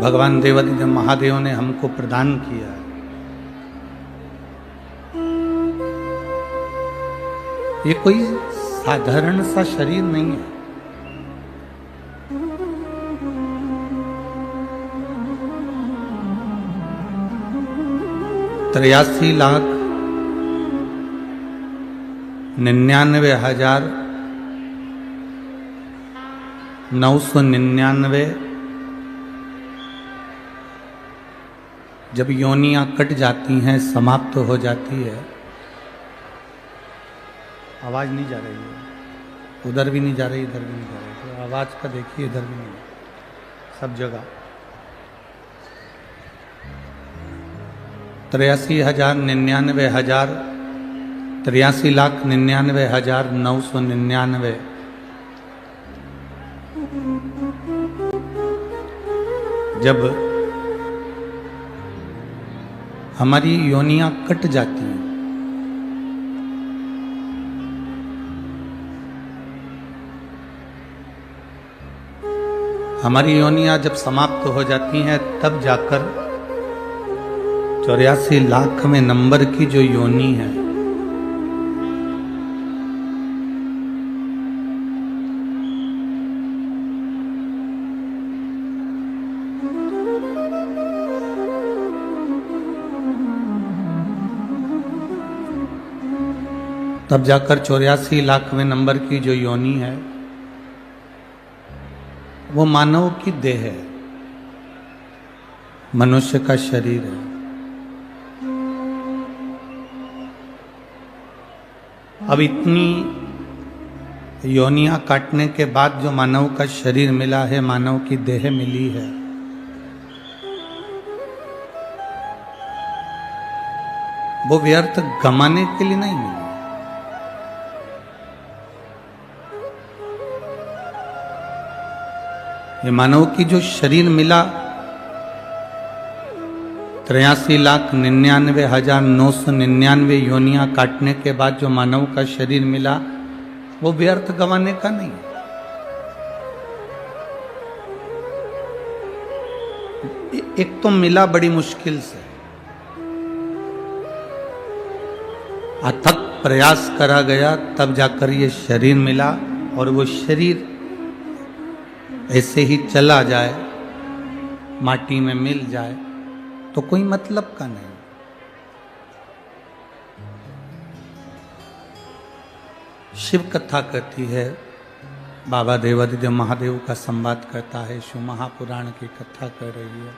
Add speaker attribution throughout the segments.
Speaker 1: भगवान देवादिदेव महादेव ने हमको प्रदान किया है। ये कोई साधारण सा शरीर नहीं है। तिरासी लाख 99,999 जब योनियां कट जाती हैं, समाप्त हो जाती है। आवाज नहीं जा रही है, उधर भी नहीं जा रही, इधर भी नहीं जा रही। तो आवाज का देखिए, इधर भी नहीं, सब जगह 83,99,999 जब हमारी योनियां कट जाती हैं, हमारी योनियां जब समाप्त हो जाती हैं, तब जाकर 84 लाख में नंबर की जो योनि है, तब जाकर 84 लाख में नंबर की जो योनि है, वो मानव की देह है, मनुष्य का शरीर है। अब इतनी योनियां काटने के बाद जो मानव का शरीर मिला है, मानव की देह मिली है, वो व्यर्थ गमाने के लिए नहीं मिली। ये मानव की जो शरीर मिला, 83,99,999 योनियां काटने के बाद जो मानव का शरीर मिला, वो व्यर्थ गंवाने का नहीं। एक तो मिला बड़ी मुश्किल से, अथक प्रयास करा गया, तब जाकर ये शरीर मिला। और वो शरीर ऐसे ही चला जाए, माटी में मिल जाए, तो कोई मतलब का नहीं। शिव कथा कहती है, बाबा देवादिदेव महादेव का संवाद करता है, शिव महापुराण की कथा कर रही है,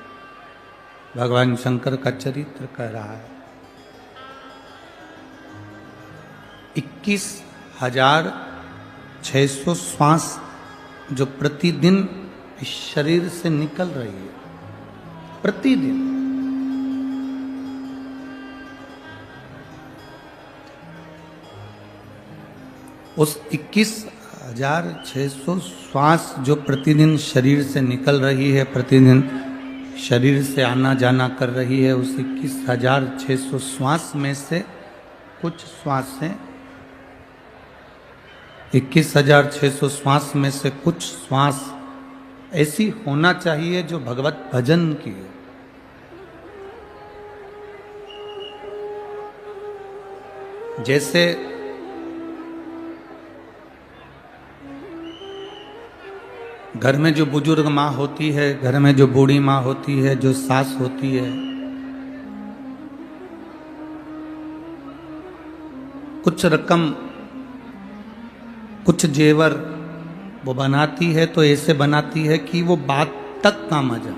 Speaker 1: भगवान शंकर का चरित्र कह रहा है। 21,600 श्वास जो प्रतिदिन इस शरीर से निकल रही है, प्रतिदिन। उस 21,600 श्वास जो प्रतिदिन शरीर से निकल रही है, प्रतिदिन शरीर से आना जाना कर रही है, उस 21,600 श्वास में से कुछ श्वास से 21,600 श्वास में से कुछ श्वास ऐसी होना चाहिए जो भगवत भजन की हो। जैसे घर में जो बुजुर्ग माँ होती है, घर में जो बूढ़ी माँ होती है, जो सास होती है, कुछ रकम, कुछ जेवर वो बनाती है, तो ऐसे बनाती है कि वो बात तक काम आ जाए।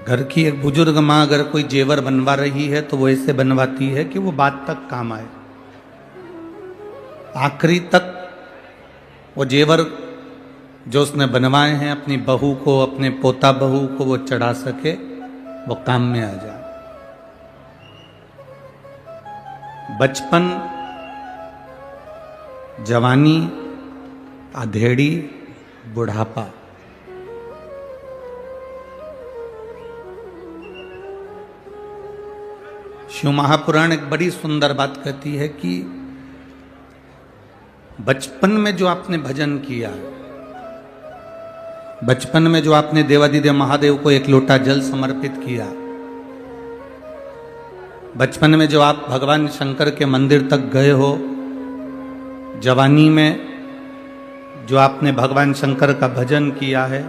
Speaker 1: घर की एक बुजुर्ग माँ अगर कोई जेवर बनवा रही है, तो वो ऐसे बनवाती है कि वो बात तक काम आए, आखिरी तक वो जेवर जो उसने बनवाए हैं अपनी बहू को, अपने पोता बहू को वो चढ़ा सके, वो काम में आ जाए। बचपन, जवानी, अधेड़ी, बुढ़ापा, शिव महापुराण एक बड़ी सुंदर बात कहती है कि बचपन में जो आपने भजन किया, बचपन में जो आपने देवादिदेव महादेव को एक लोटा जल समर्पित किया, बचपन में जो आप भगवान शंकर के मंदिर तक गए हो, जवानी में जो आपने भगवान शंकर का भजन किया है,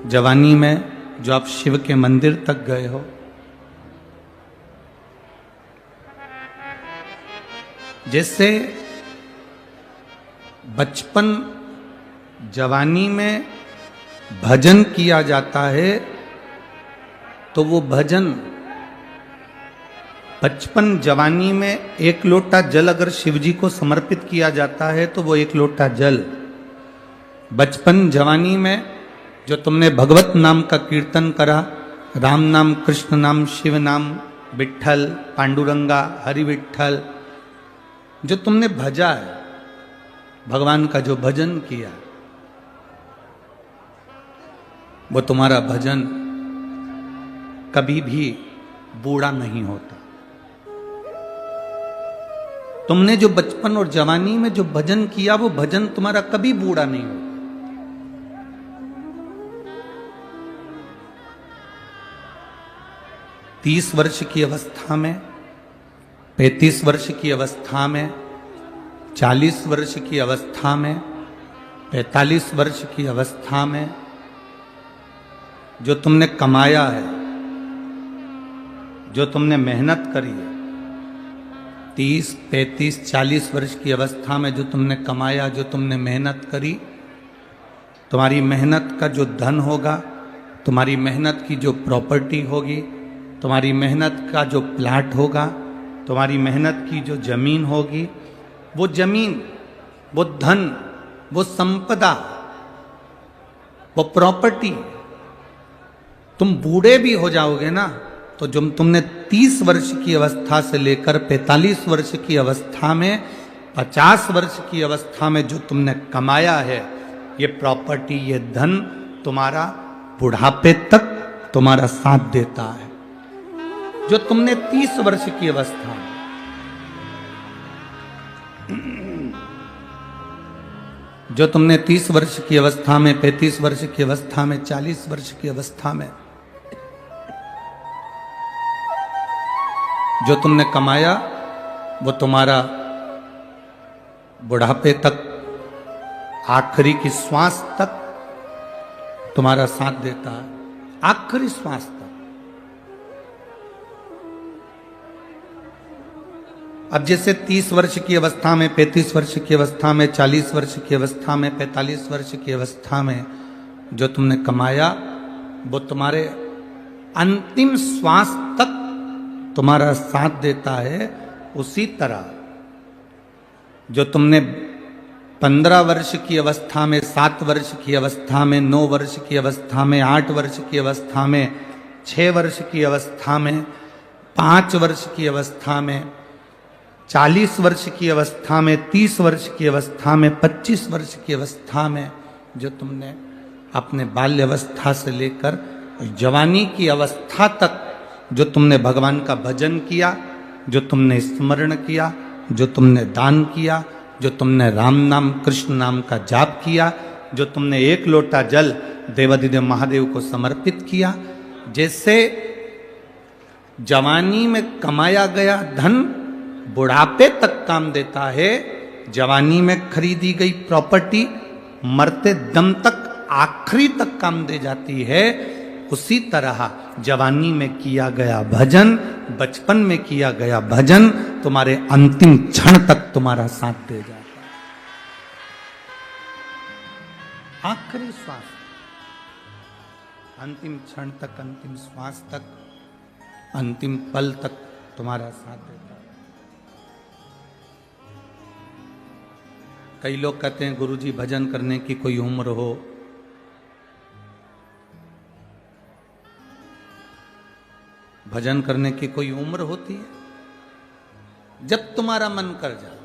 Speaker 1: जवानी में जो आप शिव के मंदिर तक गए हो, जैसे बचपन जवानी में भजन किया जाता है, तो वो भजन बचपन जवानी में एक लोटा जल अगर शिव जी को समर्पित किया जाता है तो वो एक लोटा जल बचपन जवानी में जो तुमने भगवत नाम का कीर्तन करा, राम नाम, कृष्ण नाम, शिव नाम, विठ्ठल, पांडुरंगा, हरि विठ्ठल, जो तुमने भजा है, भगवान का जो भजन किया, वो तुम्हारा भजन कभी भी बूढ़ा नहीं होता। तुमने जो बचपन और जवानी में जो भजन किया, वो भजन तुम्हारा कभी बूढ़ा नहीं होता। तीस वर्ष की अवस्था में, 35 वर्ष की अवस्था में, 40 वर्ष की अवस्था में, 45 वर्ष की अवस्था में जो तुमने कमाया है, जो तुमने मेहनत करी है, 30, 35, 40 वर्ष की अवस्था में जो तुमने कमाया, जो तुमने मेहनत करी, तुम्हारी मेहनत का जो धन होगा, तुम्हारी मेहनत की जो प्रॉपर्टी होगी, तुम्हारी मेहनत का जो प्लाट होगा, तुम्हारी मेहनत की जो जमीन होगी, वो जमीन, वो धन, वो संपदा, वो प्रॉपर्टी, तुम बूढ़े भी हो जाओगे ना, तो जो तुमने 30 वर्ष की अवस्था से लेकर 45 वर्ष की अवस्था में, 50 वर्ष की अवस्था में जो तुमने कमाया है, ये प्रॉपर्टी, ये धन तुम्हारा बुढ़ापे तक तुम्हारा साथ देता है। जो तुमने 30 वर्ष की अवस्था में, जो तुमने 30 वर्ष की अवस्था में, 35 वर्ष की अवस्था में, 40 वर्ष की अवस्था में जो तुमने कमाया, वो तुम्हारा बुढ़ापे तक, आखिरी की श्वास तक तुम्हारा साथ देता है, आखिरी श्वास तक। अब जैसे 30 वर्ष की अवस्था में, 35 वर्ष की अवस्था में, 40 वर्ष की अवस्था में, 45 वर्ष की अवस्था में जो तुमने कमाया, वो तुम्हारे अंतिम श्वास तक तुम्हारा साथ देता है। उसी तरह जो तुमने 15 वर्ष की अवस्था में, 7 वर्ष की अवस्था में, 9 वर्ष की अवस्था में, 8 वर्ष की अवस्था में, 6 वर्ष की अवस्था में, 5 वर्ष की अवस्था में, 40 वर्ष की अवस्था में, 30 वर्ष की अवस्था में, 25 वर्ष की अवस्था में जो तुमने अपने बाल्य अवस्था से लेकर जवानी की अवस्था तक जो तुमने भगवान का भजन किया, जो तुमने स्मरण किया, जो तुमने दान किया, जो तुमने राम नाम, कृष्ण नाम का जाप किया, जो तुमने एक लोटा जल देवादिदेव महादेव को समर्पित किया, जैसे जवानी में कमाया गया धन बुढ़ापे तक काम देता है, जवानी में खरीदी गई प्रॉपर्टी मरते दम तक, आखिरी तक काम दे जाती है, उसी तरह जवानी में किया गया भजन, बचपन में किया गया भजन तुम्हारे अंतिम क्षण तक तुम्हारा साथ दे जाता है। आखिरी श्वास, अंतिम क्षण तक, अंतिम श्वास तक, अंतिम पल तक तुम्हारा साथ देता है। कई लोग कहते हैं गुरुजी भजन करने की कोई उम्र हो, भजन करने की कोई उम्र होती है? जब तुम्हारा मन कर जाए,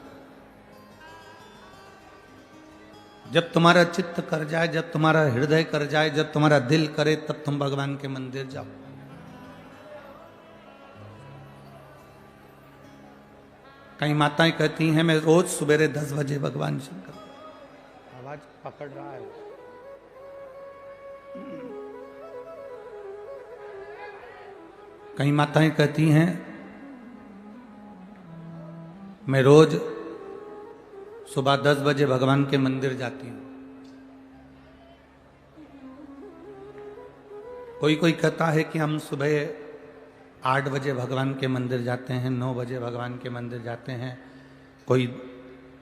Speaker 1: जब तुम्हारा चित्त कर जाए, जब तुम्हारा हृदय कर जाए, जब तुम्हारा दिल करे, तब तुम भगवान के मंदिर जाओ। कई माताएं कहती हैं मैं रोज सवेरे 10 बजे भगवान शंकर, आवाज पकड़ रहा है। कई माताएं कहती हैं मैं रोज सुबह 10 बजे भगवान के मंदिर जाती हूं। कोई कोई कहता है कि हम सुबह 8 बजे भगवान के मंदिर जाते हैं, 9 बजे भगवान के मंदिर जाते हैं, कोई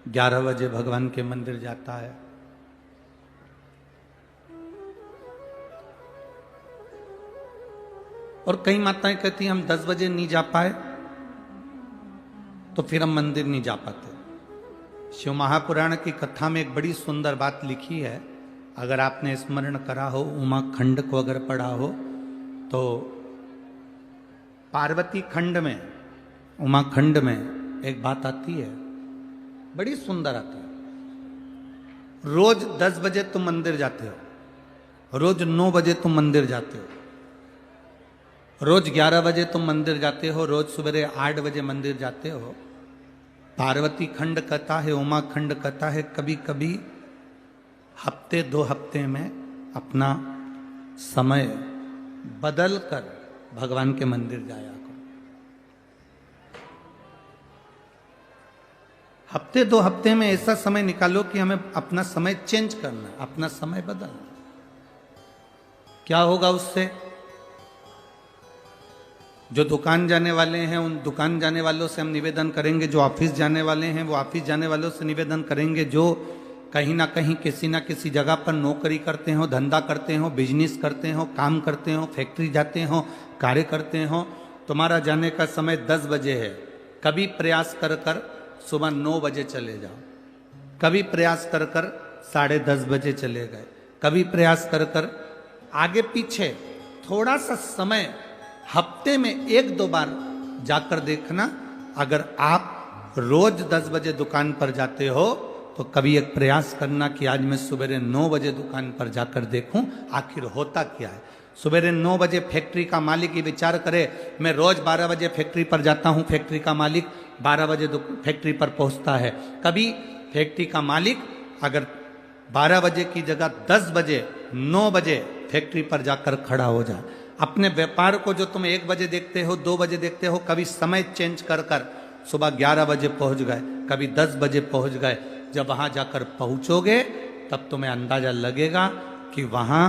Speaker 1: 11 बजे भगवान के मंदिर जाता है। और कई माताएं कहती हैं हम 10 बजे नहीं जा पाए तो फिर हम मंदिर नहीं जा पाते। शिव महापुराण की कथा में एक बड़ी सुंदर बात लिखी है, अगर आपने स्मरण करा हो, उमा खंड को अगर पढ़ा हो तो पार्वती खंड में, उमा खंड में एक बात आती है, बड़ी सुंदर आती है। रोज 10 बजे तुम मंदिर जाते हो, रोज 9 बजे तुम मंदिर जाते हो, रोज 11 बजे तुम मंदिर जाते हो, रोज सवेरे 8 बजे मंदिर जाते हो। पार्वती खंड कहता है, उमा खंड कहता है, कभी कभी हफ्ते 2 हफ्ते में अपना समय बदल कर भगवान के मंदिर जाया करो। हफ्ते 2 हफ्ते में ऐसा समय निकालो कि हमें अपना समय चेंज करना, अपना समय बदलना। क्या होगा उससे? जो दुकान जाने वाले हैं उन दुकान जाने वालों से हम निवेदन करेंगे, जो ऑफिस जाने वाले हैं वो ऑफिस जाने वालों से निवेदन करेंगे, जो कहीं ना कहीं किसी ना किसी जगह पर नौकरी करते हो, धंधा करते हो, बिजनेस करते हो, काम करते हो, फैक्ट्री जाते हो, कार्य करते हो, तुम्हारा जाने का समय 10 बजे है। कभी प्रयास कर कर सुबह 9 बजे चले जाओ, कभी प्रयास कर कर 10:30 बजे चले गए, कभी प्रयास कर कर आगे पीछे थोड़ा सा समय हफ्ते में 1-2 बार जाकर देखना। अगर आप रोज 10 बजे दुकान पर जाते हो तो कभी एक प्रयास करना कि आज मैं सवेरे 9 बजे दुकान पर जाकर देखूं आखिर होता क्या है। सवेरे 9 बजे फैक्ट्री का मालिक ये विचार करे मैं रोज 12 बजे फैक्ट्री पर जाता हूं, फैक्ट्री का मालिक 12 बजे फैक्ट्री पर पहुंचता है। कभी फैक्ट्री का मालिक अगर 12 बजे की जगह 10 बजे 9 बजे फैक्ट्री पर जाकर खड़ा हो जाए। अपने व्यापार को जो तुम 1 बजे देखते हो, 2 बजे देखते हो, कभी समय चेंज कर कर सुबह 11 बजे पहुंच गए, कभी 10 बजे पहुंच गए। जब वहां जाकर पहुंचोगे तब तुम्हें अंदाजा लगेगा कि वहां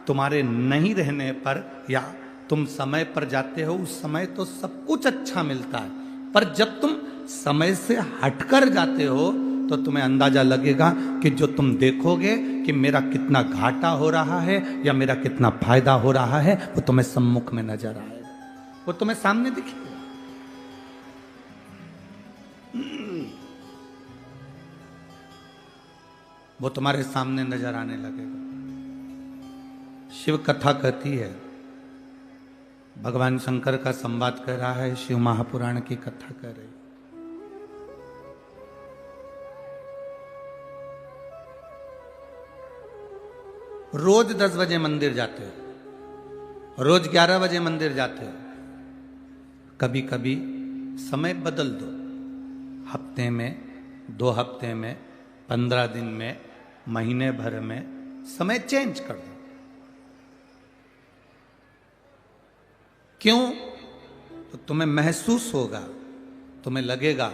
Speaker 1: तुम्हारे नहीं रहने पर या तुम समय पर जाते हो उस समय तो सब कुछ अच्छा मिलता है, पर जब तुम समय से हटकर जाते हो तो तुम्हें अंदाजा लगेगा कि जो तुम देखोगे कि मेरा कितना घाटा हो रहा है या मेरा कितना फायदा हो रहा है वो तुम्हें सम्मुख में नजर आएगा, वो तुम्हें सामने दिखेगा। वो तुम्हारे सामने नजर आने लगेगा। शिव कथा कहती है, भगवान शंकर का संवाद कर रहा है, शिव महापुराण की कथा कर रही। रोज 10 बजे मंदिर जाते हो, रोज 11 बजे मंदिर जाते हो, कभी कभी समय बदल दो। हफ्ते में, 2 हफ्ते में, 15 दिन में, महीने भर में समय चेंज कर दो। क्यों? तो तुम्हें महसूस होगा, तुम्हें लगेगा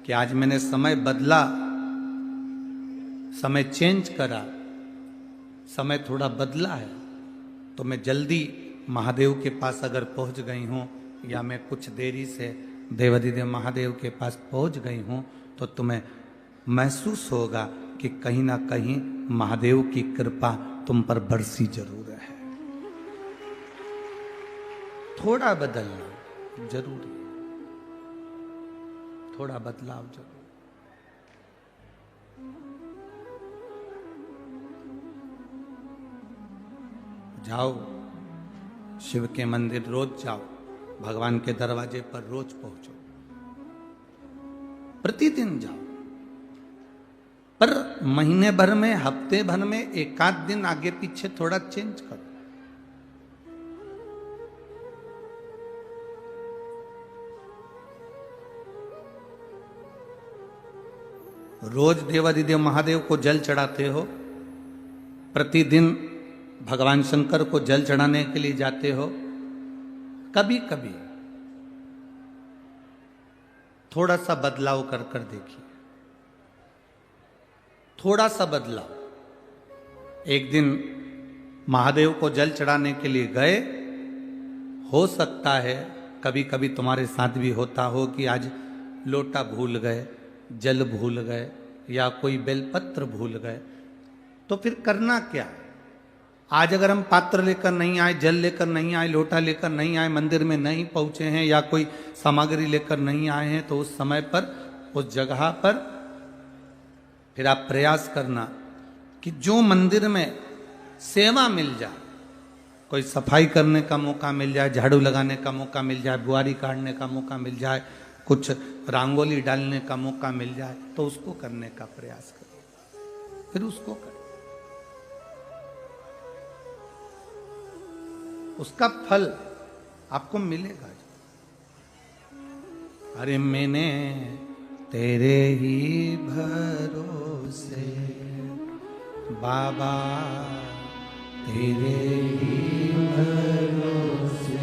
Speaker 1: कि आज मैंने समय बदला, समय चेंज करा, समय थोड़ा बदला है, तो मैं जल्दी महादेव के पास अगर पहुंच गई हूं या मैं कुछ देरी से देवाधिदेव महादेव के पास पहुंच गई हूं तो तुम्हें महसूस होगा कि कहीं ना कहीं महादेव की कृपा तुम पर बरसी जरूर है। थोड़ा बदलना जरूरी है, थोड़ा बदलाव जरूरी। जाओ शिव के मंदिर, रोज जाओ, भगवान के दरवाजे पर रोज पहुंचो, प्रतिदिन जाओ, पर महीने भर में, हफ्ते भर में 1-आध दिन आगे पीछे थोड़ा चेंज करो। रोज देवादिदेव महादेव को जल चढ़ाते हो, प्रतिदिन भगवान शंकर को जल चढ़ाने के लिए जाते हो, कभी कभी थोड़ा सा बदलाव कर कर देखिए, थोड़ा सा बदलाव। एक दिन महादेव को जल चढ़ाने के लिए गए, हो सकता है कभी कभी तुम्हारे साथ भी होता हो कि आज लोटा भूल गए, जल भूल गए या कोई बेलपत्र भूल गए, तो फिर करना क्या? आज अगर हम पात्र लेकर नहीं आए, जल लेकर नहीं आए, लोटा लेकर नहीं आए, मंदिर में नहीं पहुंचे हैं या कोई सामग्री लेकर नहीं आए हैं, तो उस समय पर, उस जगह पर फिर आप प्रयास करना कि जो मंदिर में सेवा मिल जाए, कोई सफाई करने का मौका मिल जाए, झाड़ू लगाने का मौका मिल जाए, बुआरी काटने का मौका मिल जाए, कुछ रंगोली डालने का मौका मिल जाए, तो उसको करने का प्रयास करिए, फिर उसको करें, उसका फल आपको मिलेगा। अरे मैंने तेरे ही भरोसे बाबा, तेरे ही भरोसे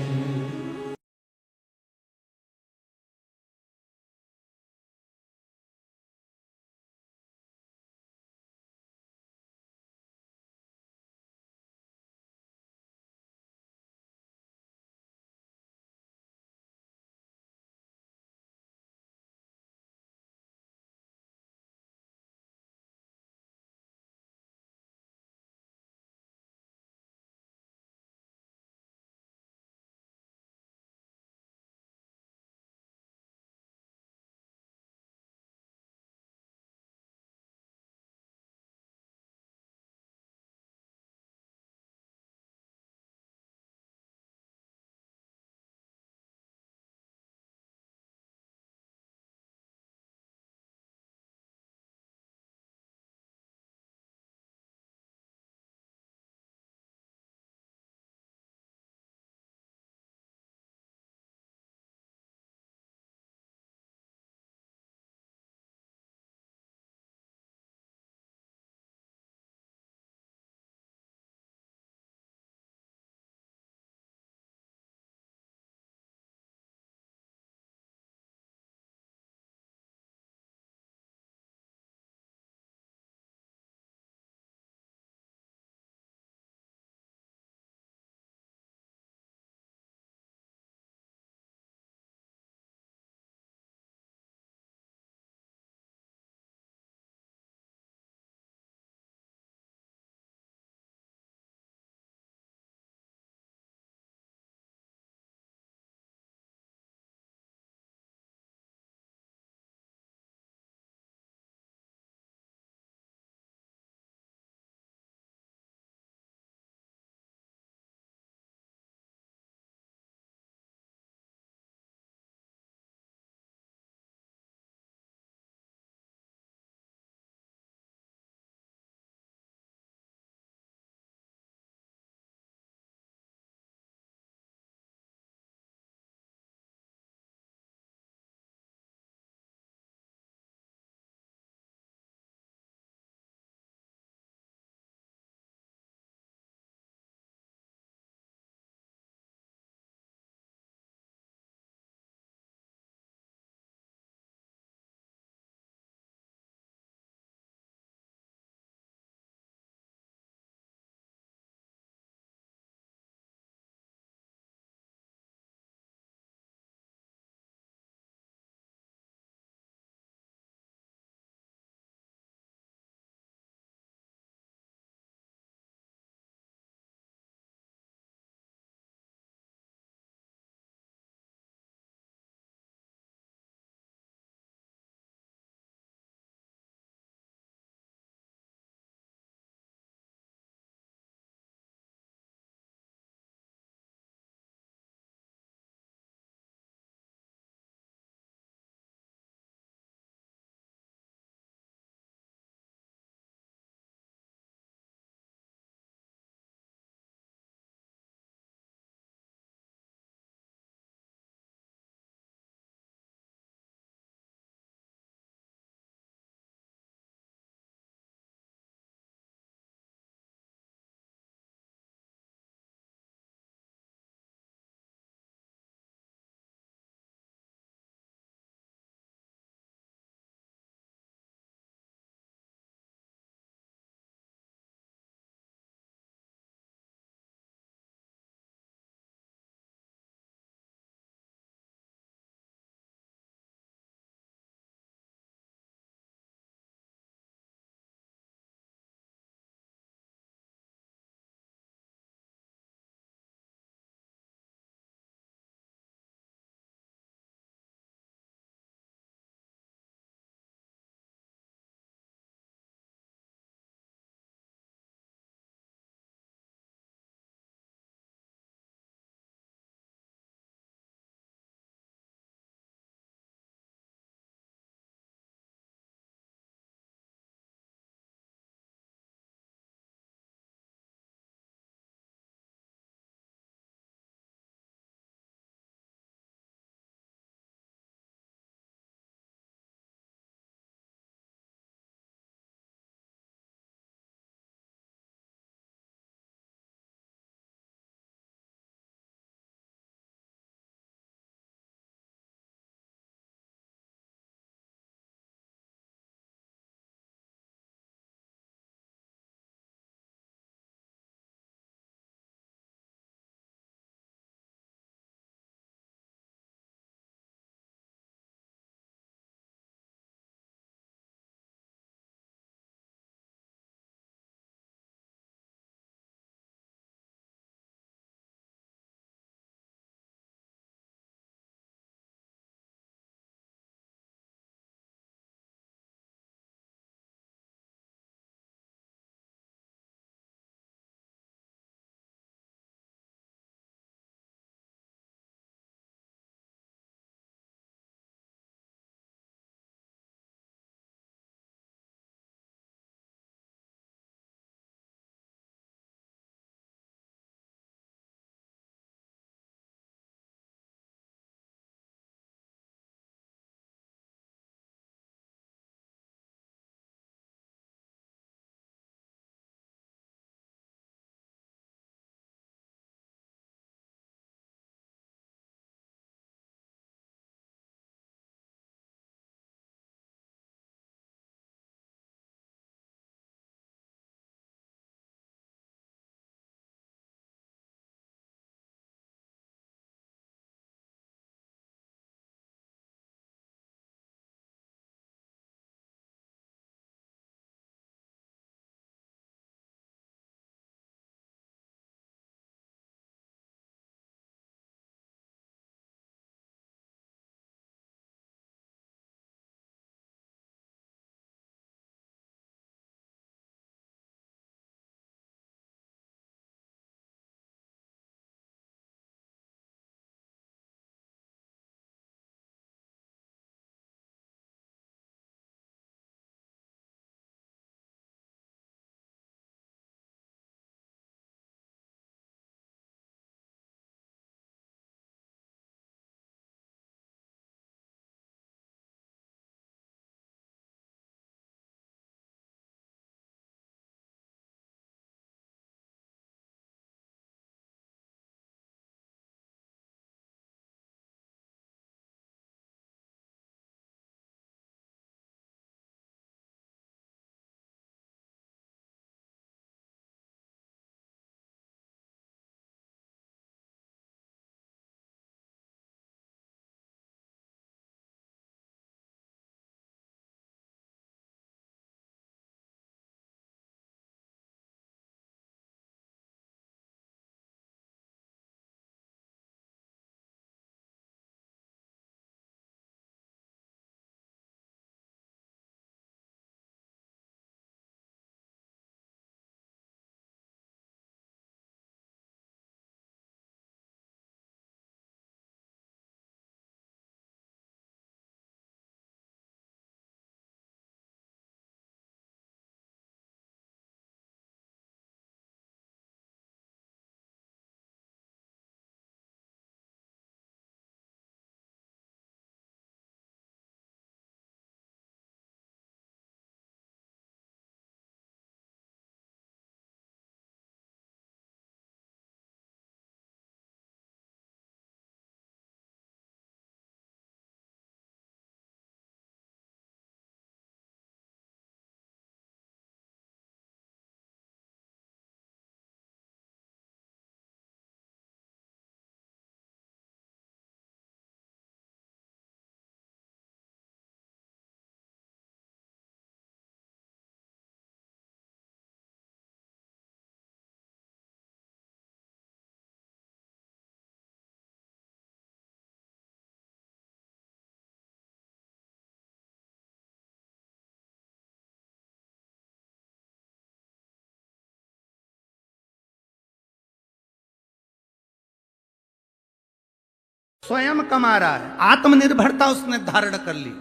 Speaker 1: स्वयं कमा रहा है, आत्मनिर्भरता उसने धारण कर ली।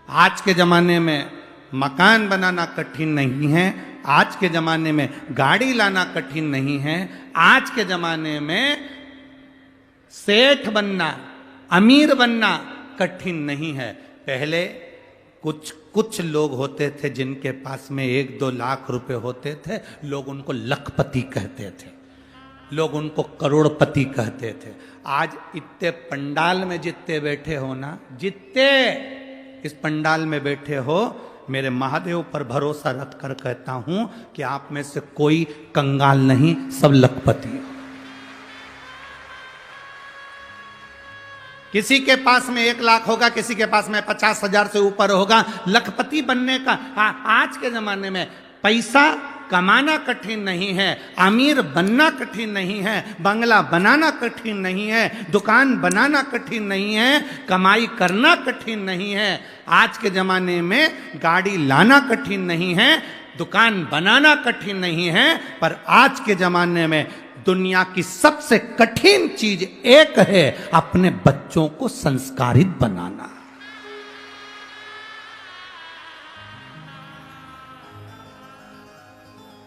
Speaker 1: आज के जमाने में मकान बनाना कठिन नहीं है, आज के जमाने में गाड़ी लाना कठिन नहीं है, आज के जमाने में सेठ बनना, अमीर बनना कठिन नहीं है। पहले कुछ लोग होते थे जिनके पास में 1-2 लाख रुपए होते थे, लोग उनको लखपति कहते थे, लोग उनको करोड़पति कहते थे। आज इतने पंडाल में जितने बैठे हो ना, जितने इस पंडाल में बैठे हो, मेरे महादेव पर भरोसा रख कर कहता हूं कि आप में से कोई कंगाल नहीं, सब लखपति हो। किसी के पास में 1 लाख होगा, किसी के पास में 50,000 से ऊपर होगा। लखपति बनने का आज के जमाने में पैसा कमाना कठिन नहीं है, अमीर बनना कठिन नहीं है, बंगला बनाना कठिन नहीं है, दुकान बनाना कठिन नहीं है, कमाई करना कठिन नहीं है। आज के जमाने में गाड़ी लाना कठिन नहीं है, दुकान बनाना कठिन नहीं है, पर आज के जमाने में दुनिया की सबसे कठिन चीज एक है, अपने बच्चों को संस्कारित बनाना।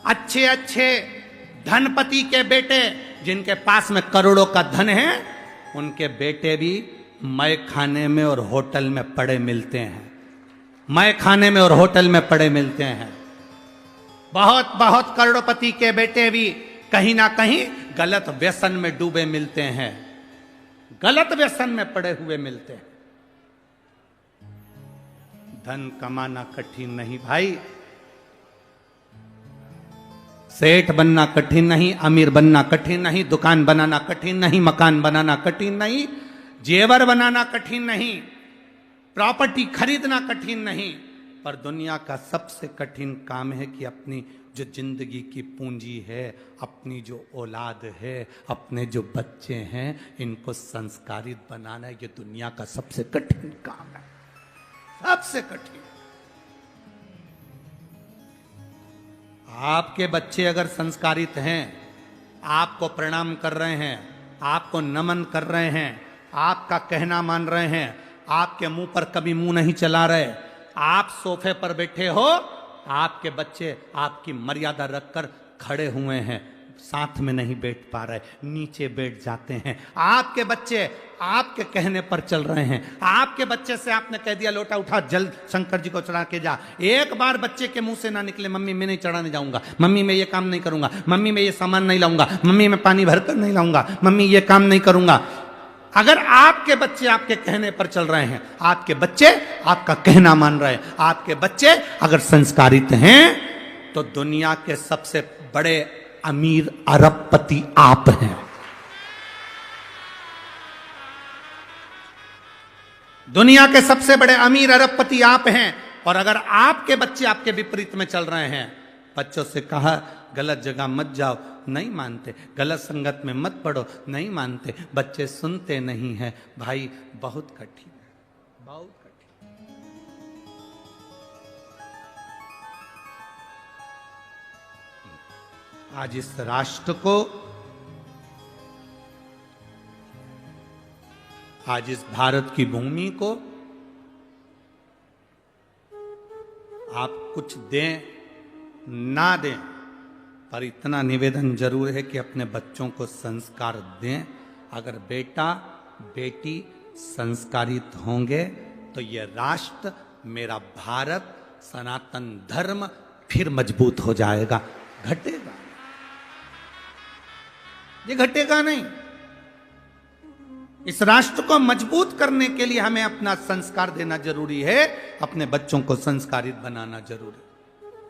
Speaker 1: अच्छे अच्छे धनपति के बेटे जिनके पास में करोड़ों का धन है, उनके बेटे भी मय खाने में और होटल में पड़े मिलते हैं, मय खाने में और होटल में पड़े मिलते हैं। बहुत बहुत करोड़पति के बेटे भी कहीं ना कहीं गलत व्यसन में डूबे मिलते हैं, गलत व्यसन में पड़े हुए मिलते हैं। धन कमाना कठिन नहीं भाई, सेठ बनना कठिन नहीं, अमीर बनना कठिन नहीं, दुकान बनाना कठिन नहीं, मकान बनाना कठिन नहीं, जेवर बनाना कठिन नहीं, प्रॉपर्टी खरीदना कठिन नहीं, पर दुनिया का सबसे कठिन काम है कि अपनी जो जिंदगी की पूंजी है, अपनी जो औलाद है, अपने जो बच्चे हैं, इनको संस्कारित बनाना, ये दुनिया का सबसे कठिन काम है, सबसे कठिन। आपके बच्चे अगर संस्कारित हैं, आपको प्रणाम कर रहे हैं, आपको नमन कर रहे हैं, आपका कहना मान रहे हैं, आपके मुंह पर कभी मुंह नहीं चला रहे, आप सोफे पर बैठे हो, आपके बच्चे आपकी मर्यादा रखकर खड़े हुए हैं, साथ में नहीं बैठ पा रहे, नीचे बैठ जाते हैं। आपके बच्चे आपके कहने पर चल रहे हैं, आपके बच्चे से आपने कह दिया लोटा उठा जल शंकर जी को चढ़ा के जा, एक बार बच्चे के मुंह से ना निकले मम्मी मैं नहीं चढ़ाने जाऊंगा, मम्मी मैं ये काम नहीं करूंगा, मम्मी मैं ये सामान नहीं लाऊंगा, मम्मी मैं पानी भरकर नहीं लाऊंगा, मम्मी ये काम नहीं करूंगा। अगर आपके बच्चे आपके कहने पर चल रहे हैं, आपके बच्चे आपका कहना मान रहे हैं, आपके बच्चे अगर संस्कारित हैं, तो दुनिया के सबसे बड़े अमीर अरबपति आप हैं। दुनिया के सबसे बड़े अमीर अरबपति आप हैं। और अगर आपके बच्चे आपके विपरीत में चल रहे हैं, बच्चों से कहा गलत जगह मत जाओ, नहीं मानते, गलत संगत में मत पड़ो, नहीं मानते, बच्चे सुनते नहीं हैं, भाई बहुत कठिन है, बहुत कठिन। आज इस राष्ट्र को, आज इस भारत की भूमि को आप कुछ दें ना दें, पर इतना निवेदन जरूर है कि अपने बच्चों को संस्कार दें। अगर बेटा बेटी संस्कारित होंगे तो ये राष्ट्र, मेरा भारत, सनातन धर्म फिर मजबूत हो जाएगा। घटेगा, ये घटेगा नहीं। इस राष्ट्र को मजबूत करने के लिए हमें अपना संस्कार देना जरूरी है, अपने बच्चों को संस्कारित बनाना जरूरी है,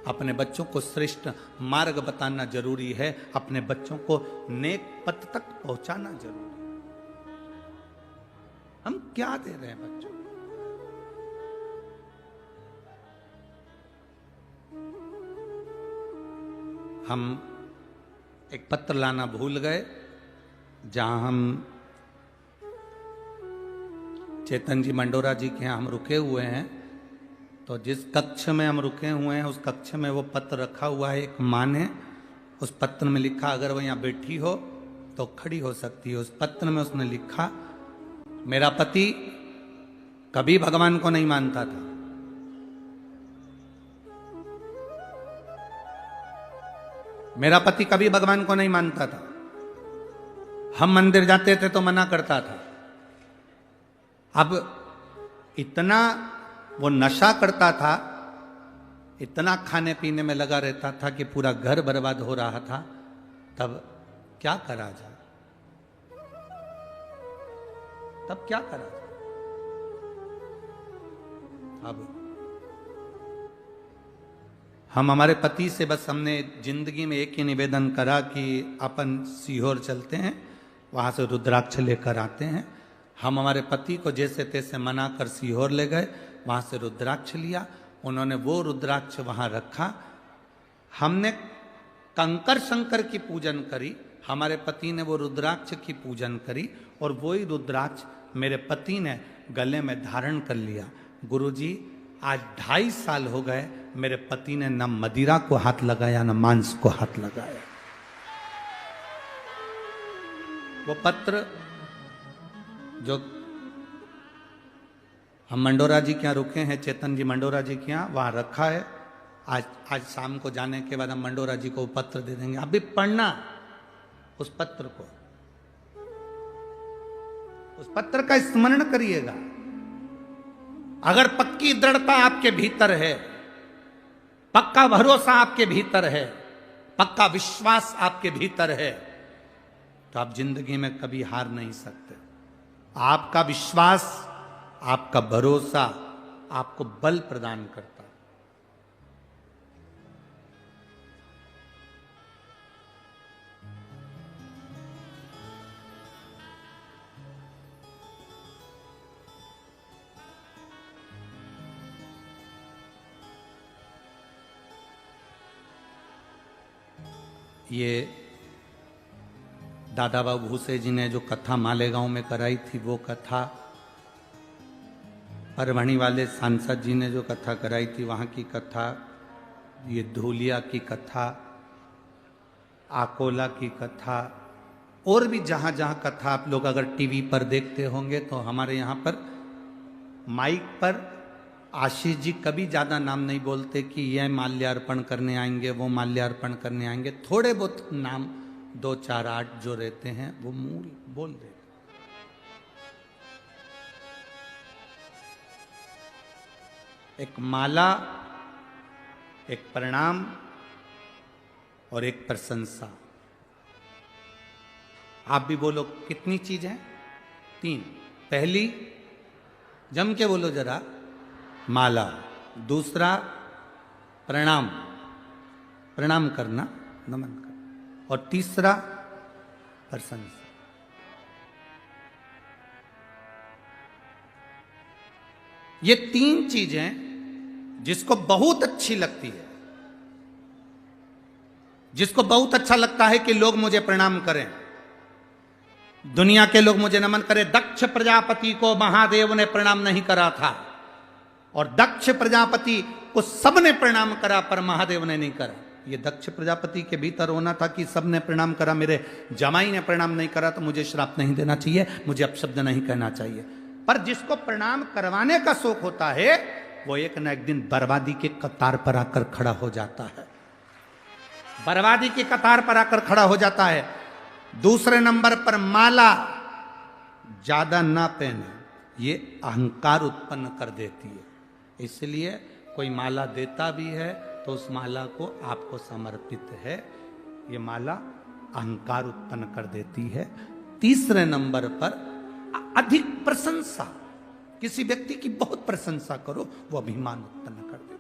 Speaker 1: अपने बच्चों को श्रेष्ठ मार्ग बताना जरूरी है, अपने बच्चों को नेक पथ तक पहुंचाना जरूरी है। हम क्या दे रहे हैं बच्चों को? हम एक पत्र लाना भूल गए, जहां हम चेतन जी मंडोरा जी के यहाँ हम रुके हुए हैं। तो जिस कक्ष में हम रुके हुए हैं उस कक्ष में वो पत्र रखा हुआ है। एक माँ ने उस पत्र में लिखा, अगर वो यहाँ बैठी हो तो खड़ी हो सकती है। उस पत्र में उसने लिखा, मेरा पति कभी भगवान को नहीं मानता था, मेरा पति कभी भगवान को नहीं मानता था, हम मंदिर जाते थे तो मना करता था। अब इतना वो नशा करता था, इतना खाने पीने में लगा रहता था कि पूरा घर बर्बाद हो रहा था। तब क्या करा जाए, तब क्या करा जाए? अब हम हमारे पति से बस हमने जिंदगी में एक ही निवेदन करा कि अपन सीहोर चलते हैं, वहां से रुद्राक्ष लेकर आते हैं। हम हमारे पति को जैसे तैसे मना कर सीहोर ले गए, वहां से रुद्राक्ष लिया, उन्होंने वो रुद्राक्ष वहां रखा। हमने कंकर शंकर की पूजन करी, हमारे पति ने वो रुद्राक्ष की पूजन करी, और वही रुद्राक्ष मेरे पति ने गले में धारण कर लिया। गुरुजी, आज 2.5 साल हो गए, मेरे पति ने न मदिरा को हाथ लगाया न मांस को हाथ लगाया। वो पत्र जो हम मंडोरा जी के यहाँ रुके हैं, चेतन जी मंडोरा जी के यहाँ, वहां रखा है। आज शाम को जाने के बाद हम मंडोरा जी को पत्र दे देंगे, आप भी पढ़ना उस पत्र को, उस पत्र का स्मरण करिएगा। अगर पक्की दृढ़ता आपके भीतर है, पक्का भरोसा आपके भीतर है, पक्का विश्वास आपके भीतर है, तो आप जिंदगी में कभी हार नहीं सकते। आपका विश्वास, आपका भरोसा आपको बल प्रदान करता है। ये दादा बाबू भूसे जी ने जो कथा मालेगांव में कराई थी, वो कथा, परभणी वाले सांसद जी ने जो कथा कराई थी वहाँ की कथा, ये धूलिया की कथा, आकोला की कथा, और भी जहाँ जहाँ कथा आप लोग अगर टीवी पर देखते होंगे, तो हमारे यहाँ पर माइक पर आशीष जी कभी ज़्यादा नाम नहीं बोलते कि यह माल्यार्पण करने आएंगे, वो माल्यार्पण करने आएंगे। थोड़े बहुत नाम 2, 4, 8 जो रहते हैं वो मूल बोल देते। एक माला, एक प्रणाम और एक प्रशंसा। आप भी बोलो, कितनी चीज है? 3। पहली, जम के बोलो जरा, माला। दूसरा, प्रणाम, प्रणाम करना, नमन करना। और तीसरा, प्रशंसा। ये 3 चीजें जिसको बहुत अच्छी लगती है, जिसको बहुत अच्छा लगता है कि लोग मुझे प्रणाम करें, दुनिया के लोग मुझे नमन करें। दक्ष प्रजापति को महादेव ने प्रणाम नहीं करा था, और दक्ष प्रजापति को सबने प्रणाम करा, पर महादेव ने नहीं करा। ये दक्ष प्रजापति के भीतर होना था कि सबने प्रणाम करा, मेरे जमाई ने प्रणाम नहीं करा तो मुझे श्राप नहीं देना चाहिए, मुझे अपशब्द नहीं कहना चाहिए। पर जिसको प्रणाम करवाने का शौक होता है, वो एक न एक दिन बर्बादी के कतार पर आकर खड़ा हो जाता है, बर्बादी की कतार पर आकर खड़ा हो जाता है। दूसरे नंबर पर माला ज्यादा ना पहने, ये अहंकार उत्पन्न कर देती है। इसलिए कोई माला देता भी है तो उस माला को आपको समर्पित है, ये माला अहंकार उत्पन्न कर देती है। तीसरे नंबर पर अधिक प्रशंसा, किसी व्यक्ति की बहुत प्रशंसा करो, वो अभिमान उत्पन्न कर देती।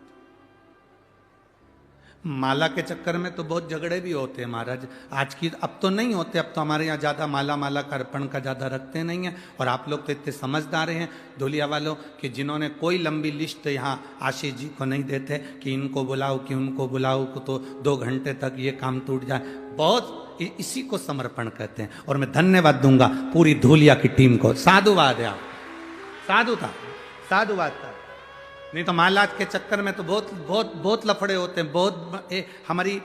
Speaker 1: माला के चक्कर में तो बहुत झगड़े भी होते हैं महाराज, आज की, अब तो नहीं होते, अब तो हमारे यहाँ ज्यादा माला का अर्पण का ज्यादा रखते नहीं है। और आप लोग तो इतने समझदार हैं धुलिया वालों कि जिन्होंने कोई लंबी लिस्ट यहाँ आशीष जी को नहीं देते कि इनको बुलाओ कि उनको बुलाओ, तो 2 घंटे तक ये काम टूट जाए। बहुत इसी को समर्पण कहते हैं। और मैं धन्यवाद दूंगा पूरी धुलिया की टीम को। साधुवाद है, आप साधु था, साधुवाद था। नहीं तो महाराज के चक्कर में तो बहुत बहुत बहुत लफड़े होते हैं। बहुत हमारी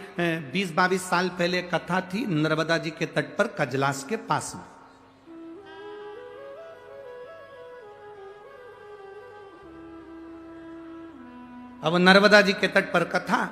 Speaker 1: 20-22 साल पहले कथा थी नर्मदा जी के तट पर कजलास के पास में। अब नर्मदा जी के तट पर कथा,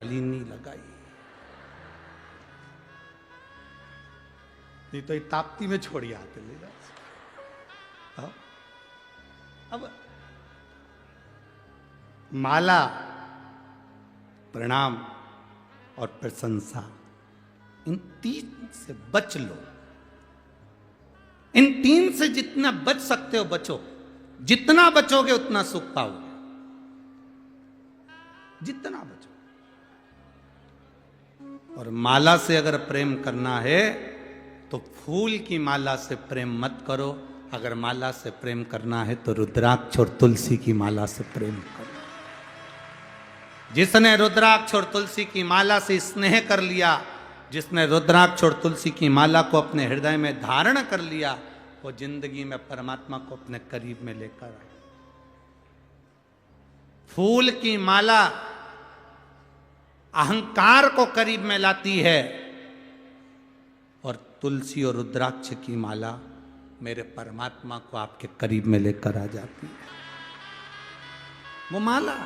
Speaker 1: नहीं लगाई, नहीं तो ताप्ती में छोड़ी आते ले जा। अब माला, प्रणाम और प्रशंसा, इन तीन से बच लो। इन तीन से जितना बच सकते हो बचो। जितना बचोगे उतना सुख पाओगे। जितना बचो। और माला से अगर प्रेम करना है तो फूल की माला से प्रेम मत करो। अगर माला से प्रेम करना है तो रुद्राक्ष और तुलसी की माला से प्रेम करो। जिसने रुद्राक्ष और तुलसी की माला से स्नेह कर लिया, जिसने रुद्राक्ष और तुलसी की माला को अपने हृदय में धारण कर लिया, वो जिंदगी में परमात्मा को अपने करीब में लेकर आए। फूल की माला अहंकार को करीब में लाती है और तुलसी और रुद्राक्ष की माला मेरे परमात्मा को आपके करीब में लेकर आ जाती है। वो माला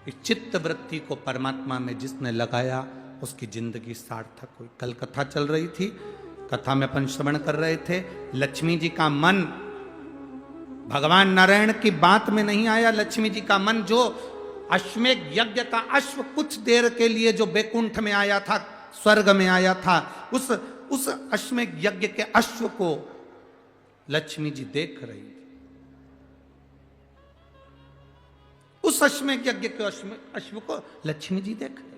Speaker 1: इस चित्त वृत्ति को परमात्मा में जिसने लगाया उसकी जिंदगी सार्थक हुई। कल कथा चल रही थी कथा में अपन श्रवण कर रहे थे, लक्ष्मी जी का मन भगवान नारायण की बात में नहीं आया। लक्ष्मी जी का मन जो अश्वमेध यज्ञ का अश्व कुछ देर के लिए जो बैकुंठ में आया था, स्वर्ग में आया था, उस अश्वमेध यज्ञ के अश्व को लक्ष्मी जी देख रही थी। उस अश्वमेध यज्ञ के अश्व को लक्ष्मी जी देख रही।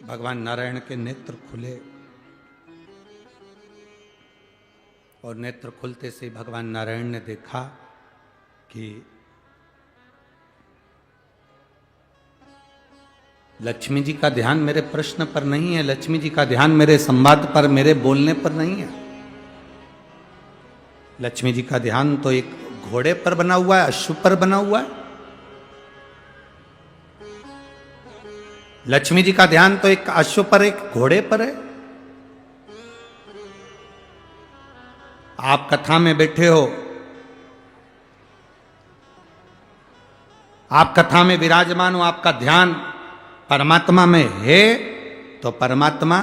Speaker 1: भगवान नारायण के नेत्र खुले और नेत्र खुलते से भगवान नारायण ने देखा कि लक्ष्मी जी का ध्यान मेरे प्रश्न पर नहीं है, लक्ष्मी जी का ध्यान मेरे संवाद पर, मेरे बोलने पर नहीं है। लक्ष्मी जी का ध्यान तो एक घोड़े पर बना हुआ है, अश्व पर बना हुआ है। लक्ष्मी जी का ध्यान तो एक अश्व पर, एक घोड़े पर है। आप कथा में बैठे हो, आप कथा में विराजमान हो, आपका ध्यान परमात्मा में है तो परमात्मा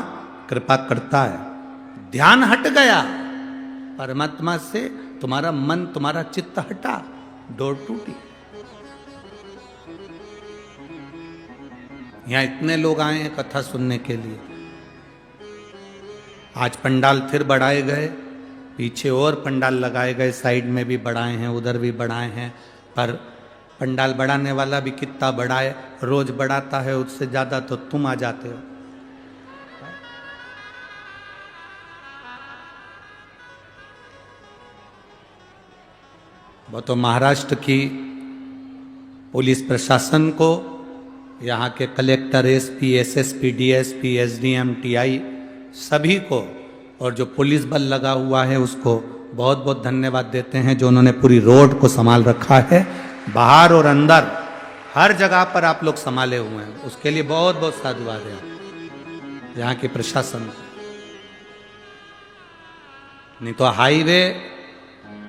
Speaker 1: कृपा करता है। ध्यान हट गया परमात्मा से, तुम्हारा मन, तुम्हारा चित्त हटा, डोर टूटी। यहां इतने लोग आए हैं कथा सुनने के लिए। आज पंडाल फिर बढ़ाए गए, पीछे और पंडाल लगाए गए, साइड में भी बढ़ाए हैं, उधर भी बढ़ाए हैं। पर पंडाल बढ़ाने वाला भी कितना बढ़ाए, रोज बढ़ाता है, उससे ज्यादा तो तुम आ जाते हो। वो तो महाराष्ट्र की पुलिस प्रशासन को, यहाँ के collector, SP, SSP, DSP, SDM, TI सभी को, और जो पुलिस बल लगा हुआ है उसको बहुत बहुत धन्यवाद देते हैं, जो उन्होंने पूरी रोड को संभाल रखा है। बाहर और अंदर हर जगह पर आप लोग संभाले हुए हैं, उसके लिए बहुत बहुत साधुवाद है यहाँ के प्रशासन। नहीं तो हाईवे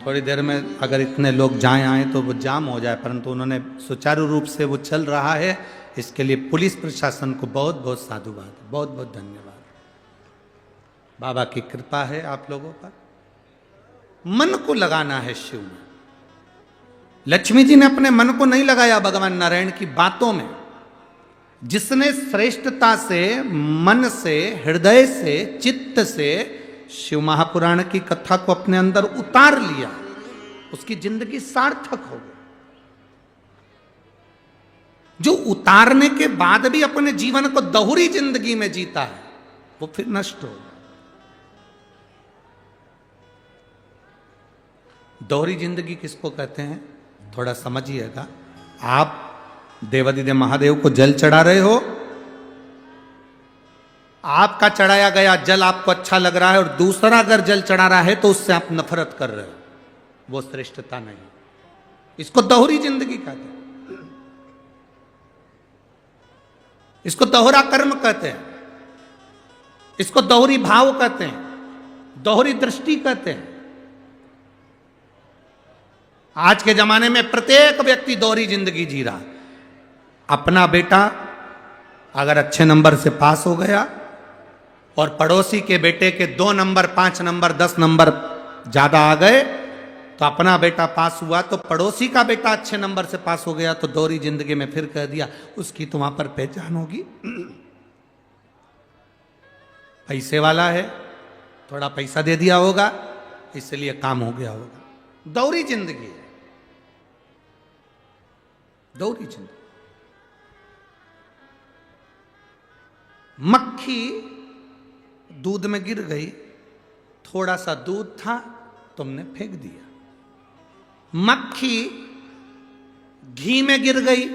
Speaker 1: थोड़ी देर में अगर इतने लोग जाए आए तो वो जाम हो जाए, परंतु उन्होंने सुचारू रूप से वो चल रहा है। इसके लिए पुलिस प्रशासन को बहुत बहुत साधुवाद, बहुत बहुत धन्यवाद। बाबा की कृपा है आप लोगों पर। मन को लगाना है शिव में। लक्ष्मी जी ने अपने मन को नहीं लगाया भगवान नारायण की बातों में। जिसने श्रेष्ठता से, मन से, हृदय से, चित्त से शिव महापुराण की कथा को अपने अंदर उतार लिया, उसकी जिंदगी सार्थक हो गई। जो उतारने के बाद भी अपने जीवन को दोहरी जिंदगी में जीता है, वो फिर नष्ट हो गया। दोहरी जिंदगी किसको कहते हैं थोड़ा समझिएगा। आप देवादिदेव महादेव को जल चढ़ा रहे हो, आपका चढ़ाया गया जल आपको अच्छा लग रहा है और दूसरा अगर जल चढ़ा रहा है तो उससे आप नफरत कर रहे हो, वो श्रेष्ठता नहीं। इसको दोहरी जिंदगी कहते हैं, इसको दोहरा कर्म कहते हैं, इसको दोहरी भाव कहते हैं, दोहरी दृष्टि कहते हैं। आज के जमाने में प्रत्येक व्यक्ति दोहरी जिंदगी जी रहा है। अपना बेटा अगर अच्छे नंबर से पास हो गया और पड़ोसी के बेटे के 2 नंबर, 5 नंबर, 10 नंबर ज्यादा आ गए, तो अपना बेटा पास हुआ तो पड़ोसी का बेटा अच्छे नंबर से पास हो गया, तो दोहरी जिंदगी में फिर कह दिया उसकी तो वहां पर पहचान होगी, पैसे वाला है, थोड़ा पैसा दे दिया होगा इसलिए काम हो गया होगा। दोहरी जिंदगी है, दोहरी जिंदगी। मक्खी दूध में गिर गई, थोड़ा सा दूध था तुमने फेंक दिया। मक्खी घी में गिर गई,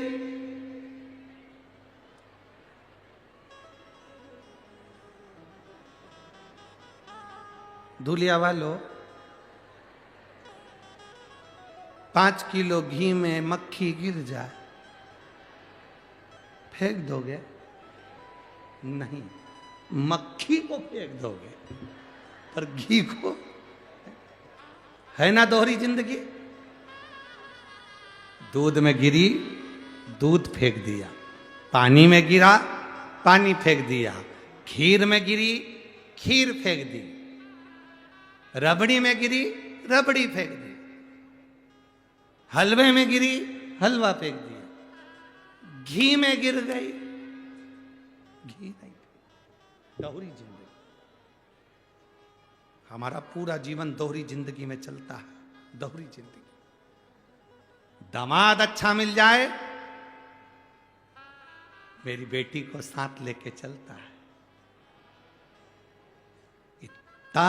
Speaker 1: धुलिया वालों 5 किलो घी में मक्खी गिर जाए, फेंक दोगे? नहीं, मक्खी को फेंक दोगे, पर घी को है ना दोहरी जिंदगी। दूध में गिरी, दूध फेंक दिया, पानी में गिरा, पानी फेंक दिया, खीर में गिरी, खीर फेंक दी, रबड़ी में गिरी, रबड़ी फेंक दी, हलवे में गिरी, हलवा फेंक दिया, घी में गिर गई, घी नहीं। दोहरी जिंदगी, हमारा पूरा जीवन दोहरी जिंदगी में चलता है। दोहरी जिंदगी, दामाद अच्छा मिल जाए, मेरी बेटी को साथ लेके चलता है। इतना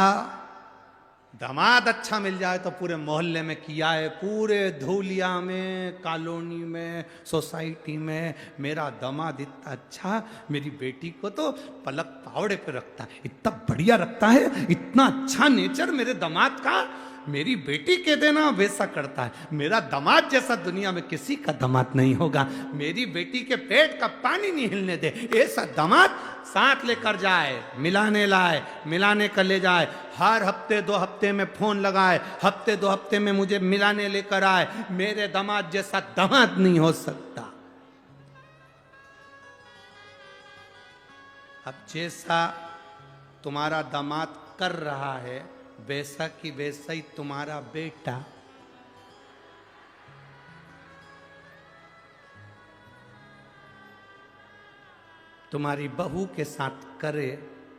Speaker 1: दामाद अच्छा मिल जाए तो पूरे मोहल्ले में किया है, पूरे धूलिया में, कॉलोनी में, सोसाइटी में, मेरा दामाद इतना अच्छा, मेरी बेटी को तो पलक पावड़े पे रखता है, इतना बढ़िया रखता है, इतना अच्छा नेचर मेरे दामाद का, मेरी बेटी के देना वैसा करता है। मेरा दामाद जैसा दुनिया में किसी का दामाद नहीं होगा, मेरी बेटी के पेट का पानी नहीं हिलने दे, ऐसा दामाद साथ लेकर जाए, मिलाने लाए, मिलाने कर ले जाए, हर हफ्ते 2 हफ्ते में फोन लगाए, हफ्ते 2 हफ्ते में मुझे मिलाने लेकर आए। मेरे दामाद जैसा दामाद नहीं हो सकता। अब जैसा तुम्हारा दामाद कर रहा है, वैसा कि वैसा ही तुम्हारा बेटा तुम्हारी बहू के साथ करे,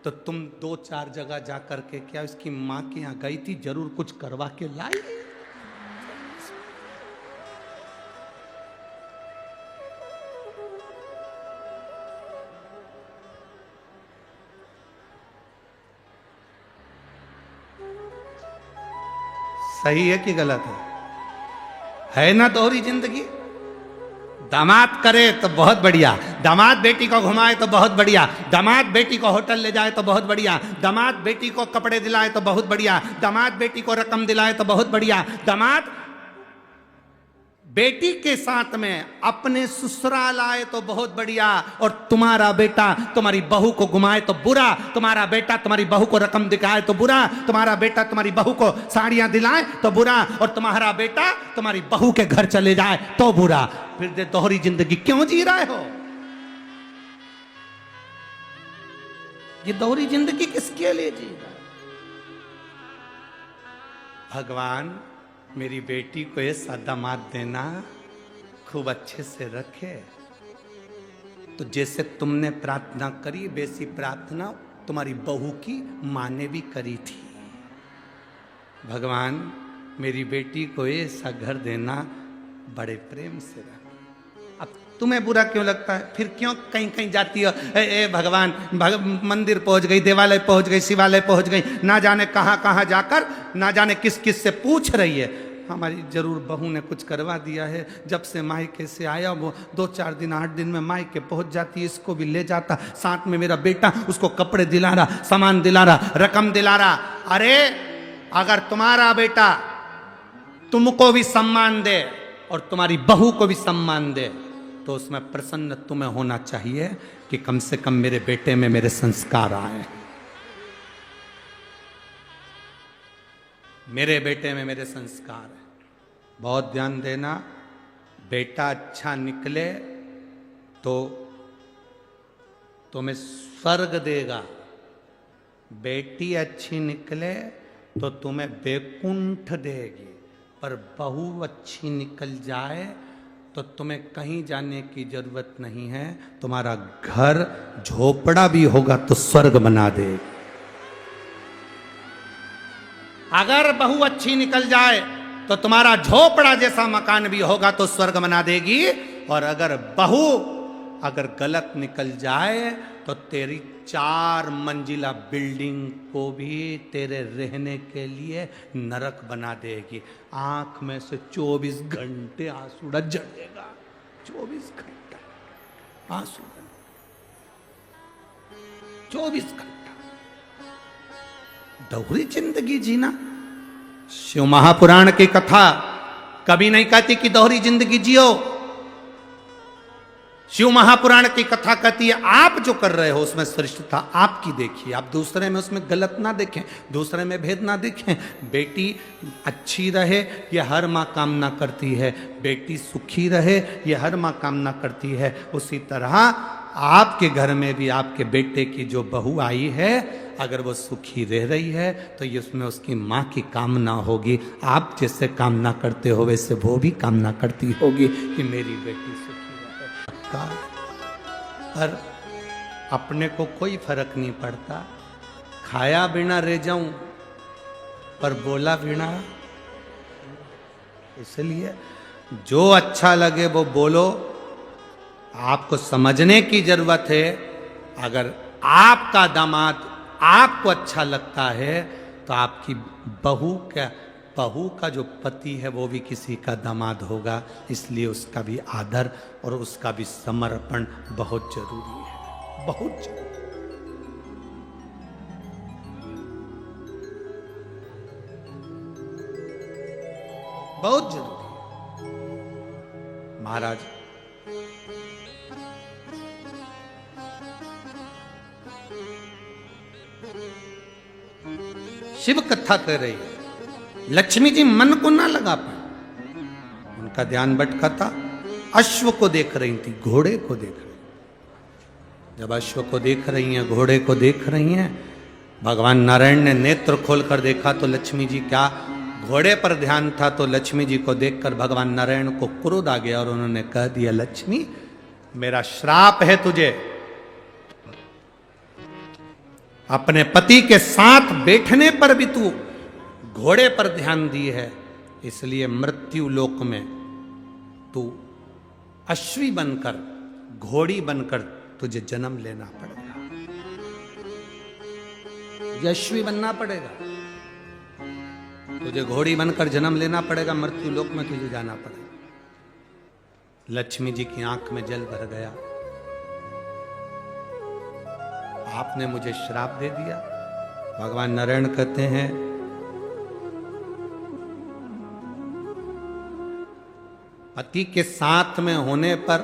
Speaker 1: तो तुम 2-4 जगह जा करके, क्या उसकी माँ के यहाँ गई थी, जरूर कुछ करवा के लाई। सही है कि गलत है ना दोहरी जिंदगी? दामाद करे तो बहुत बढ़िया, दामाद बेटी को घुमाए तो बहुत बढ़िया, दामाद बेटी को होटल ले जाए तो बहुत बढ़िया, दामाद बेटी को कपड़े दिलाए तो बहुत बढ़िया, दामाद बेटी को रकम दिलाए तो बहुत बढ़िया, दामाद बेटी के साथ में अपने ससुराल आए तो बहुत बढ़िया, और तुम्हारा बेटा तुम्हारी बहू को घुमाए तो बुरा, तुम्हारा बेटा तुम्हारी बहू को रकम दिखाए तो बुरा, तुम्हारा बेटा तुम्हारी बहू को साड़ियां दिलाए तो बुरा, और तुम्हारा बेटा तुम्हारी बहू के घर चले जाए तो बुरा। फिर दे दोहरी जिंदगी क्यों जी रहे हो? ये दोहरी जिंदगी किसके लिए जी रहे? भगवान मेरी बेटी को ऐसा दामाद देना, खूब अच्छे से रखे, तो जैसे तुमने प्रार्थना करी वैसी प्रार्थना तुम्हारी बहू की माँ ने भी करी थी। भगवान मेरी बेटी को ऐसा घर देना, बड़े प्रेम से रखे। अब तुम्हें बुरा क्यों लगता है? फिर क्यों कहीं कहीं जाती हो? ए भगवान, मंदिर पहुंच गई, देवालय पहुंच गई, शिवालय पहुंच गई, ना जाने कहां कहां जाकर, ना जाने किस किस से पूछ रही है। हमारी जरूर बहू ने कुछ करवा दिया है, जब से मायके से आया वो 2-4 दिन 8 दिन में मायके पहुंच जाती है, इसको भी ले जाता, साथ में मेरा बेटा उसको कपड़े दिला रहा, सामान दिला रहा, रकम दिला रहा। अरे अगर तुम्हारा बेटा तुमको भी सम्मान दे और तुम्हारी बहू को भी सम्मान दे, तो उसमें प्रसन्न तुम्हें होना चाहिए कि कम से कम मेरे बेटे में मेरे संस्कार आए, मेरे बेटे में मेरे संस्कार है। बहुत ध्यान देना, बेटा अच्छा निकले तो तुम्हें स्वर्ग देगा, बेटी अच्छी निकले तो तुम्हें बैकुंठ देगी, पर बहू अच्छी निकल जाए तो तुम्हें कहीं जाने की जरूरत नहीं है, तुम्हारा घर झोपड़ा भी होगा तो स्वर्ग बना देगी। अगर बहू अच्छी निकल जाए तो तुम्हारा झोपड़ा जैसा मकान भी होगा तो स्वर्ग बना देगी, और अगर बहू अगर गलत निकल जाए तो तेरी 4 मंजिला बिल्डिंग को भी तेरे रहने के लिए नरक बना देगी। आंख में से 24 घंटे आंसू झड़ेगा, 24 घंटा आंसू, 24 घंटा। दोहरी जिंदगी जीना, शिव महापुराण की कथा कभी नहीं कहती कि दोहरी जिंदगी जियो। शिव महापुराण की कथा कहती है आप जो कर रहे हो उसमें श्रेष्ठता आपकी देखिए, आप दूसरे में उसमें गलत ना देखें, दूसरे में भेद ना देखें। बेटी अच्छी रहे ये हर माँ कामना करती है, बेटी सुखी रहे ये हर माँ कामना करती है। उसी तरह आपके घर में भी आपके बेटे की जो बहू आई है, अगर वो सुखी रह रही है तो ये उसमें उसकी माँ की कामना होगी। आप जैसे कामना करते हो वैसे वो भी कामना करती होगी कि मेरी बेटी सुखी रहे। पर अपने को कोई फर्क नहीं पड़ता, खाया बिना रह जाऊं पर बोला बिना। इसलिए जो अच्छा लगे वो बोलो। आपको समझने की जरूरत है, अगर आपका दामाद आपको अच्छा लगता है तो आपकी बहू का जो पति है वो भी किसी का दामाद होगा। इसलिए उसका भी आदर और उसका भी समर्पण बहुत जरूरी है, बहुत जरूरी। बहुत जरूरी। महाराज शिव कथा कर रही है, लक्ष्मी जी मन को ना लगा पाए, उनका ध्यान भटका था। अश्व को देख रही थी, घोड़े को देख रही। जब अश्व को देख रही हैं, घोड़े को देख रही हैं, भगवान नारायण ने नेत्र खोलकर देखा तो लक्ष्मी जी क्या, घोड़े पर ध्यान था तो लक्ष्मी जी को देखकर भगवान नारायण को क्रोध आ गया और उन्होंने कह दिया, लक्ष्मी मेरा श्राप है तुझे, अपने पति के साथ बैठने पर भी तू घोड़े पर ध्यान दी है, इसलिए मृत्यु लोक में तू अश्वी बनकर, घोड़ी बनकर तुझे जन्म लेना पड़ेगा, अश्वी बनना पड़ेगा, तुझे घोड़ी बनकर जन्म लेना पड़ेगा, मृत्यु लोक में तुझे जाना पड़ेगा। लक्ष्मी जी की आंख में जल भर गया, आपने मुझे श्राप दे दिया। भगवान नारायण कहते हैं, पति के साथ में होने पर,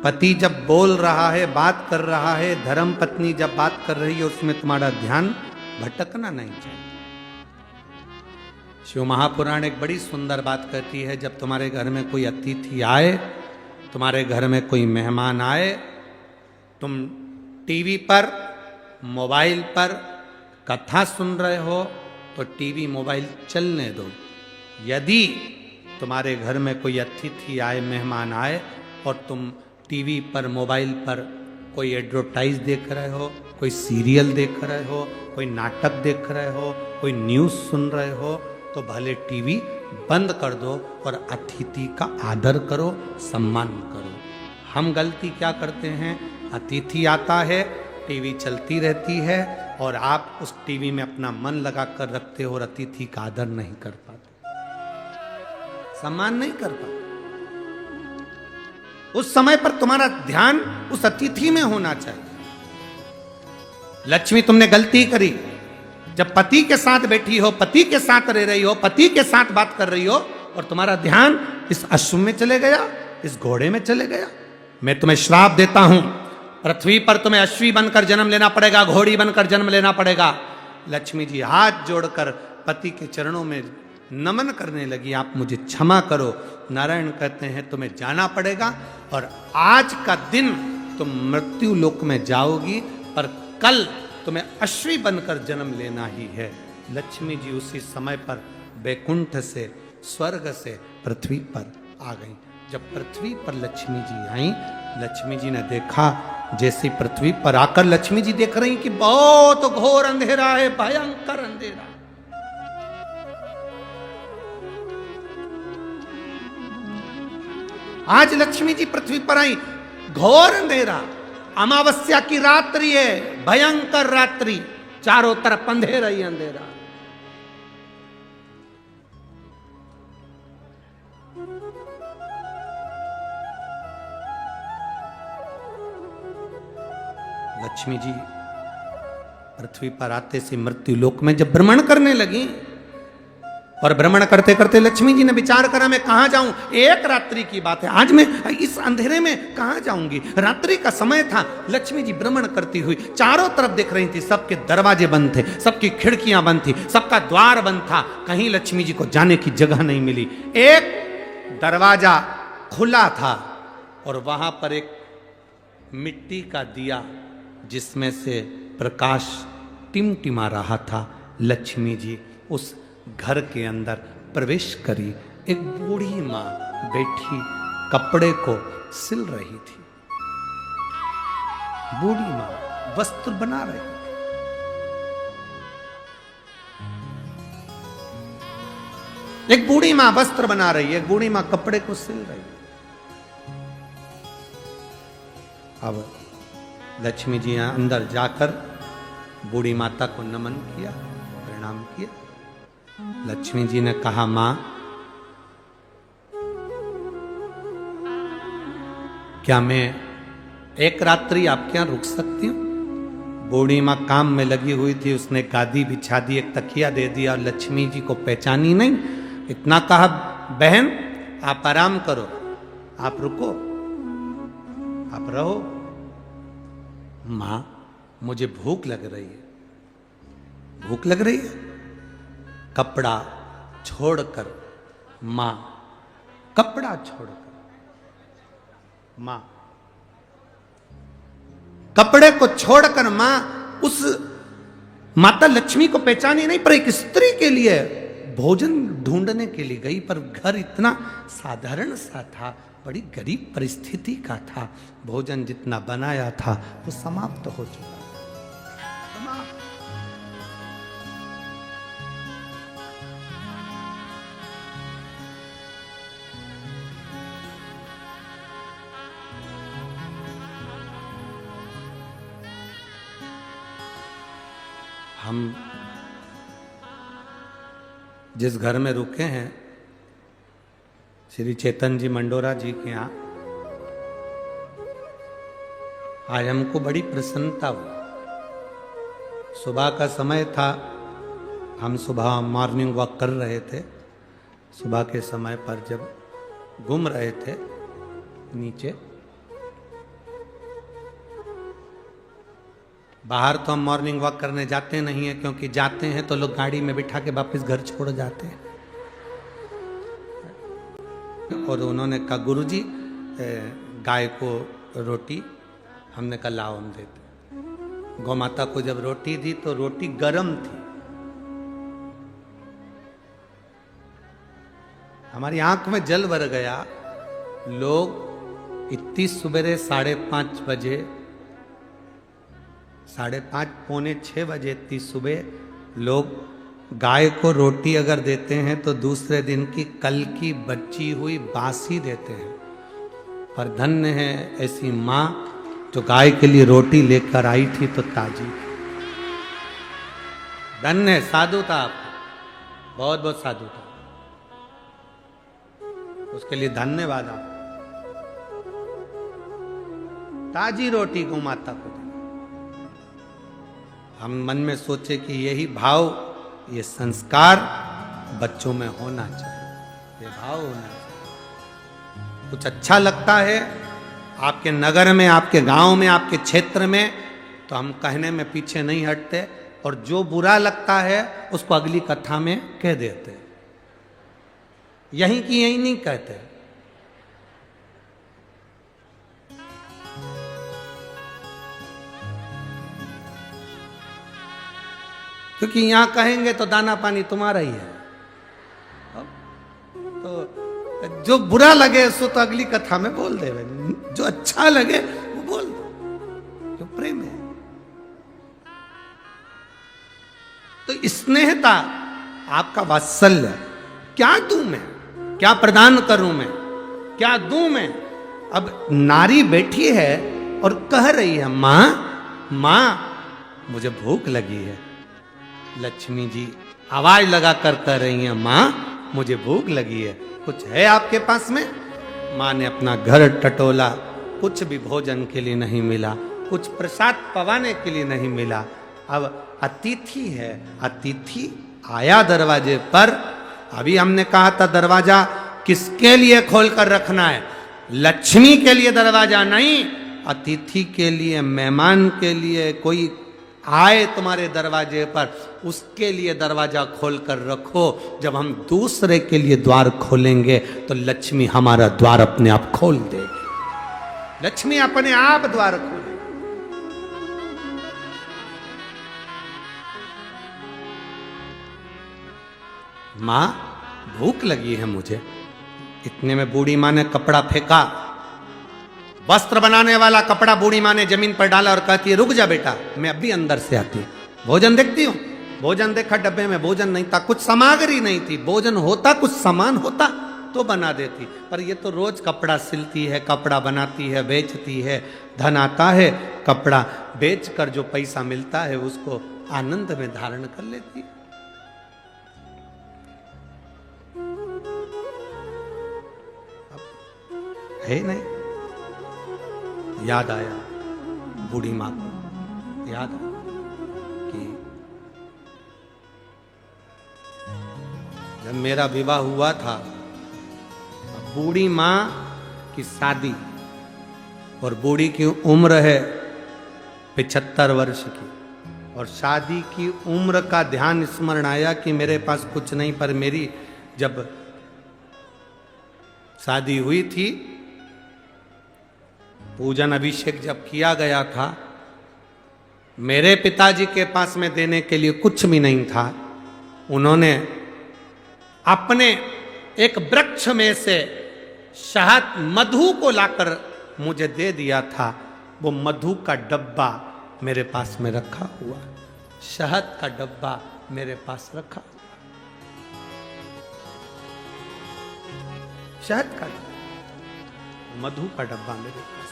Speaker 1: पति जब बोल रहा है, बात कर रहा है, धर्म पत्नी जब बात कर रही है, उसमें तुम्हारा ध्यान भटकना नहीं चाहिए। शिव महापुराण एक बड़ी सुंदर बात कहती है, जब तुम्हारे घर में कोई अतिथि आए, तुम्हारे घर में कोई मेहमान आए, तुम टीवी पर, मोबाइल पर कथा सुन रहे हो तो टीवी मोबाइल चलने दो। यदि तुम्हारे घर में कोई अतिथि आए, मेहमान आए और तुम टीवी पर, मोबाइल पर कोई एडवर्टाइज देख रहे हो, कोई सीरियल देख रहे हो, कोई नाटक देख रहे हो, कोई न्यूज़ सुन रहे हो, तो भले टीवी बंद कर दो और अतिथि का आदर करो, सम्मान करो। हम गलती क्या करते हैं, अतिथि आता है, टीवी चलती रहती है और आप उस टीवी में अपना मन लगा कर रखते हो और अतिथि का आदर नहीं कर पाते, सम्मान नहीं कर पाते। उस समय पर तुम्हारा ध्यान उस अतिथि में होना चाहिए। लक्ष्मी तुमने गलती करी, जब पति के साथ बैठी हो, पति के साथ रह रही हो, पति के साथ बात कर रही हो और तुम्हारा ध्यान इस अश्व में चले गया, इस घोड़े में चले गया, मैं तुम्हें श्राप देता हूं, पृथ्वी पर तुम्हें अश्वी बनकर जन्म लेना पड़ेगा, घोड़ी बनकर जन्म लेना पड़ेगा। लक्ष्मी जी हाथ जोड़कर पति के चरणों में नमन करने लगी, आप मुझे क्षमा करो। नारायण कहते हैं तुम्हें जाना पड़ेगा और आज का दिन तुम मृत्यु लोक में जाओगी, पर कल तुम्हें अश्वी बनकर जन्म लेना ही है। लक्ष्मी जी उसी समय पर बैकुंठ से, स्वर्ग से पृथ्वी पर आ गई। जब पृथ्वी पर लक्ष्मी जी आई, लक्ष्मी जी ने देखा, जैसी पृथ्वी पर आकर लक्ष्मी जी देख रही कि बहुत घोर अंधेरा है, भयंकर अंधेरा। आज लक्ष्मी जी पृथ्वी पर आई, घोर अंधेरा, अमावस्या की रात्रि है, भयंकर रात्रि, चारों तरफ अंधेरा ही अंधेरा। लक्ष्मी जी पृथ्वी पर आते से मृत्यु लोक में जब भ्रमण करने लगी, और भ्रमण करते करते लक्ष्मी जी ने विचार करा मैं कहां जाऊं, एक रात्रि की बात है, आज मैं इस अंधेरे में कहां जाऊंगी, रात्रि का समय था। लक्ष्मी जी भ्रमण करती हुई चारों तरफ देख रही थी, सबके दरवाजे बंद थे, सबकी खिड़कियां बंद थी, सबका द्वार बंद था, कहीं लक्ष्मी जी को जाने की जगह नहीं मिली। एक दरवाजा खुला था और वहां पर एक मिट्टी का दिया जिसमें से प्रकाश टिमटिमा रहा था, लक्ष्मी जी उस घर के अंदर प्रवेश करी। एक बूढ़ी माँ बैठी कपड़े को सिल रही थी। बूढ़ी माँ वस्त्र बना रही थी। एक बूढ़ी माँ वस्त्र बना रही है, एक बूढ़ी माँ कपड़े को सिल रही है। अब लक्ष्मी जी यहां अंदर जाकर बूढ़ी माता को नमन किया, प्रणाम किया। लक्ष्मी जी ने कहा, मां क्या मैं एक रात्रि आपके यहां रुक सकती हूं? बूढ़ी मां काम में लगी हुई थी, उसने गादी बिछा दी, एक तकिया दे दिया और लक्ष्मी जी को पहचानी नहीं। इतना कहा, बहन आप आराम करो, आप रुको, आप रहो। मां मुझे भूख लग रही है, भूख लग रही है। कपड़ा छोड़कर मां, कपड़ा छोड़कर मां, कपड़े को छोड़कर मां उस माता लक्ष्मी को पहचानी नहीं, पर एक स्त्री के लिए भोजन ढूंढने के लिए गई। पर घर इतना साधारण सा था, बड़ी गरीब परिस्थिति का था। भोजन जितना बनाया था वो समाप्त हो चुका था। हम जिस घर में रुके हैं, श्री चेतन जी मंडोरा जी के यहाँ, आज हमको बड़ी प्रसन्नता हुई। सुबह का समय था, हम सुबह मॉर्निंग वॉक कर रहे थे। सुबह के समय पर जब घूम रहे थे नीचे, बाहर तो हम मॉर्निंग वॉक करने जाते नहीं है, क्योंकि जाते हैं तो लोग गाड़ी में बिठा के वापस घर छोड़ जाते हैं। और उन्होंने कहा, गुरुजी गाय को रोटी, हमने कहा लाओ हम देते। गौ माता को जब रोटी दी तो रोटी गरम थी। हमारी आंख में जल भर गया। लोग इतनी सुबह 5:30 बजे, 5:30 पौने 6 बजे इतनी सुबह लोग गाय को रोटी अगर देते हैं तो दूसरे दिन की कल की बची हुई बासी देते हैं। पर धन्य है ऐसी माँ जो गाय के लिए रोटी लेकर आई थी तो ताजी। धन्य है, साधु था आपको, बहुत बहुत साधु था, उसके लिए धन्यवाद आपको। ताजी रोटी गौ माता को दी। हम मन में सोचे कि यही भाव, ये संस्कार बच्चों में होना चाहिए, ये भाव होना चाहिए। कुछ अच्छा लगता है आपके नगर में, आपके गांव में, आपके क्षेत्र में, तो हम कहने में पीछे नहीं हटते, और जो बुरा लगता है उसको अगली कथा में कह देते, यहीं की यहीं नहीं कहते। क्योंकि यहां कहेंगे तो दाना पानी तुम्हारा ही है। तो जो बुरा लगे उसको तो अगली कथा में बोल दे, जो अच्छा लगे वो बोल दो, जो प्रेम है। तो स्नेहता, आपका वात्सल्य, क्या दूं मैं, क्या प्रदान करूं मैं, क्या दूं मैं। अब नारी बैठी है और कह रही है, मां मां मुझे भूख लगी है। लक्ष्मी जी आवाज लगाकर कह रही हैं, मां मुझे भूख लगी है, कुछ है आपके पास में? मां ने अपना घर टटोला, कुछ भी भोजन के लिए नहीं मिला, कुछ प्रसाद पवाने के लिए नहीं मिला। अब अतिथि है, अतिथि आया दरवाजे पर। अभी हमने कहा था दरवाजा किसके लिए खोलकर रखना है? लक्ष्मी के लिए दरवाजा नहीं, अतिथि के लिए, मेहमान के लिए। कोई आए तुम्हारे दरवाजे पर, उसके लिए दरवाजा खोलकर रखो। जब हम दूसरे के लिए द्वार खोलेंगे तो लक्ष्मी हमारा द्वार अपने आप खोल देगी। लक्ष्मी अपने आप द्वार खोले। मां भूख लगी है मुझे। इतने में बूढ़ी मां ने कपड़ा फेंका, वस्त्र बनाने वाला कपड़ा बूढ़ी मां ने जमीन पर डाला और कहती है रुक जा बेटा, मैं अभी अंदर से आती हूं। भोजन देखती हूं। भोजन देखा, डब्बे में भोजन नहीं था, कुछ सामग्री नहीं थी। भोजन होता, कुछ सामान होता तो बना देती, पर ये तो रोज कपड़ा सिलती है, कपड़ा बनाती है, बेचती है, धन आता है, कपड़ा बेचकर जो पैसा मिलता है उसको आनंद में धारण कर लेती है। है नहीं। याद आया बूढ़ी मां को, याद आया कि जब मेरा विवाह हुआ था, बूढ़ी मां की शादी और बूढ़ी की उम्र है 75 वर्ष की, और शादी की उम्र का ध्यान स्मरण आया कि मेरे पास कुछ नहीं, पर मेरी जब शादी हुई थी, पूजन अभिषेक जब किया गया था, मेरे पिताजी के पास में देने के लिए कुछ भी नहीं था। उन्होंने अपने एक वृक्ष में से शहद मधु को लाकर मुझे दे दिया था। वो मधु का डब्बा मेरे पास में रखा हुआ, शहद का डब्बा मेरे पास रखा हुआ, शहद का मधु का डब्बा मेरे पास।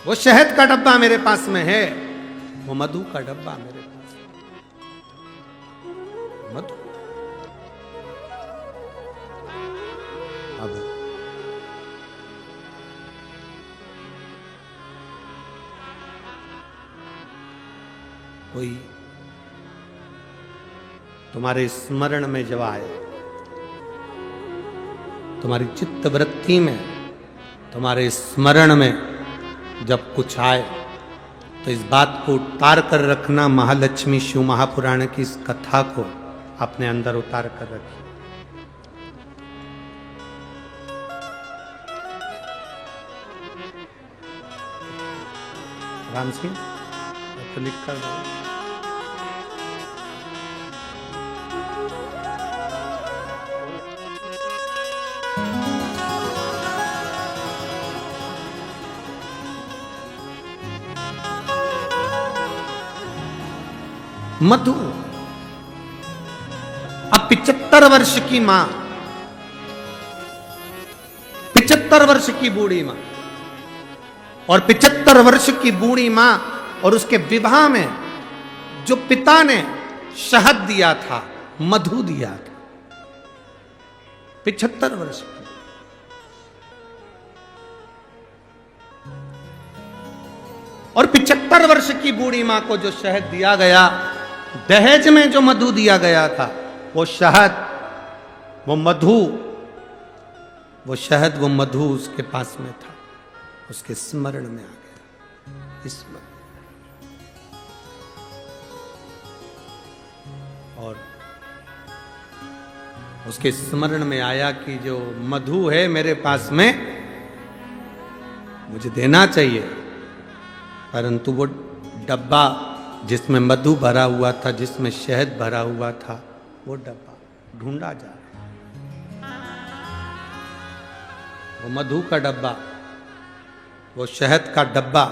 Speaker 1: वो शहद का डब्बा मेरे पास में है, वो मधु का डब्बा मेरे पास है। मधु अब कोई तुम्हारे स्मरण में जब आए, तुम्हारी चित्त वृत्ति में, तुम्हारे स्मरण में जब कुछ आए, तो इस बात को उतार कर रखना। महालक्ष्मी शिव महापुराण की इस कथा को अपने अंदर उतार कर रखिए। राम सिंह तो लिख कर दो। मधु अब 75 वर्ष की मां, 75 वर्ष की बूढ़ी मां, और 75 वर्ष की बूढ़ी मां और उसके विवाह में जो पिता ने शहद दिया था, मधु दिया था, 75 वर्ष की। और 75 वर्ष की बूढ़ी मां को जो शहद दिया गया, दहेज में जो मधु दिया गया था, वो शहद, वो मधु, वो शहद, वो मधु उसके पास में था, उसके स्मरण में आ गया। और उसके स्मरण में आया कि जो मधु है मेरे पास में, मुझे देना चाहिए, परंतु वो डब्बा जिसमें मधु भरा हुआ था, जिसमें शहद भरा हुआ था, वो डब्बा ढूंढा जा रहा है। वो मधु का डब्बा, वो शहद का डब्बा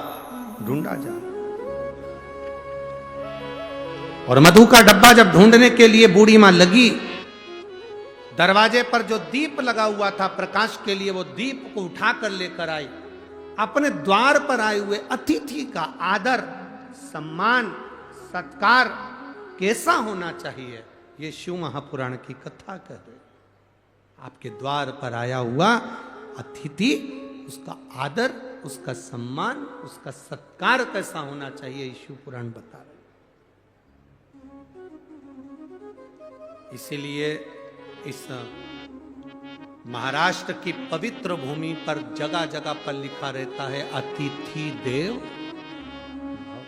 Speaker 1: ढूंढा जा रहा है। और मधु का डब्बा जब ढूंढने के लिए बूढ़ी मां लगी, दरवाजे पर जो दीप लगा हुआ था प्रकाश के लिए, वो दीप को उठाकर लेकर आई। अपने द्वार पर आए हुए अतिथि का आदर, सम्मान, सत्कार कैसा होना चाहिए, ये शिव महापुराण की कथा कह रहे। आपके द्वार पर आया हुआ अतिथि, उसका आदर, उसका सम्मान, उसका सत्कार कैसा होना चाहिए, शिव पुराण बता रहे। इसीलिए इस महाराष्ट्र की पवित्र भूमि पर जगह जगह पर लिखा रहता है अतिथि देव भव।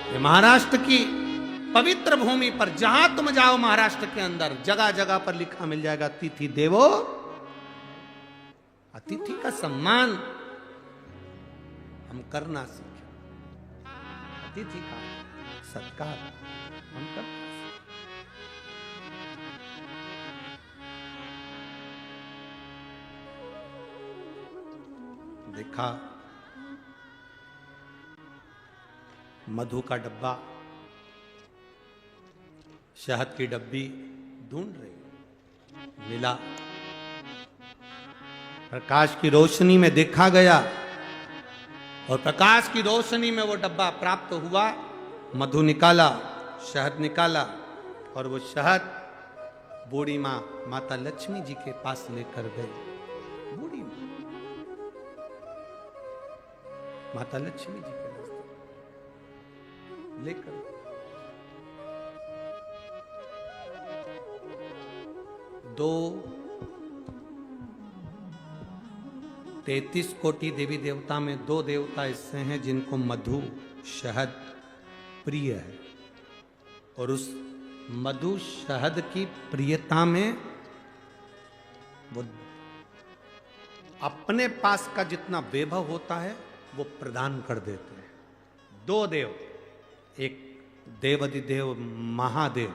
Speaker 1: ये महाराष्ट्र की पवित्र भूमि पर जहां तुम जाओ महाराष्ट्र के अंदर जगह जगह पर लिखा मिल जाएगा अतिथि देवो। अतिथि का सम्मान हम करना सीखें, अतिथि का सत्कार हम करना सीखें। देखा मधु का डब्बा, शहद की डब्बी ढूंढ रही, मिला, प्रकाश की रोशनी में देखा गया और प्रकाश की रोशनी में वो डब्बा प्राप्त हुआ। मधु निकाला, शहद निकाला और वो शहद बूढ़ी माँ माता लक्ष्मी जी के पास लेकर गई। बूढ़ी माँ माता लक्ष्मी जी के पास लेकर 33 कोटि देवी देवता में 2 देवता ऐसे हैं जिनको मधु शहद प्रिय है, और उस मधु शहद की प्रियता में वो अपने पास का जितना वैभव होता है वो प्रदान कर देते हैं। 2 देव, एक देवाधिदेव महादेव,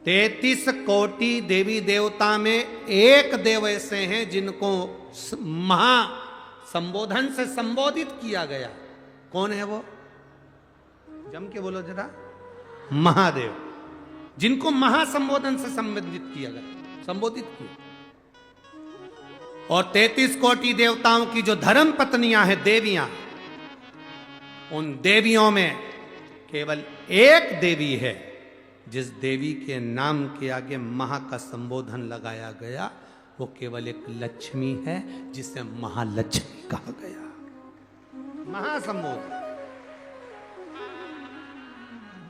Speaker 1: 33 कोटि देवी देवता में एक देव ऐसे हैं जिनको महा संबोधन से संबोधित किया गया। कौन है वो? जम के बोलो जरा। महादेव, जिनको महासंबोधन से संबोधित किया गया, संबोधित किया। और 33 कोटि देवताओं की जो धर्म पत्नियां हैं, देवियां, उन देवियों में केवल एक देवी है जिस देवी के नाम के आगे महा का संबोधन लगाया गया, वो केवल एक लक्ष्मी है जिसे महालक्ष्मी कहा गया। महासंबोधन,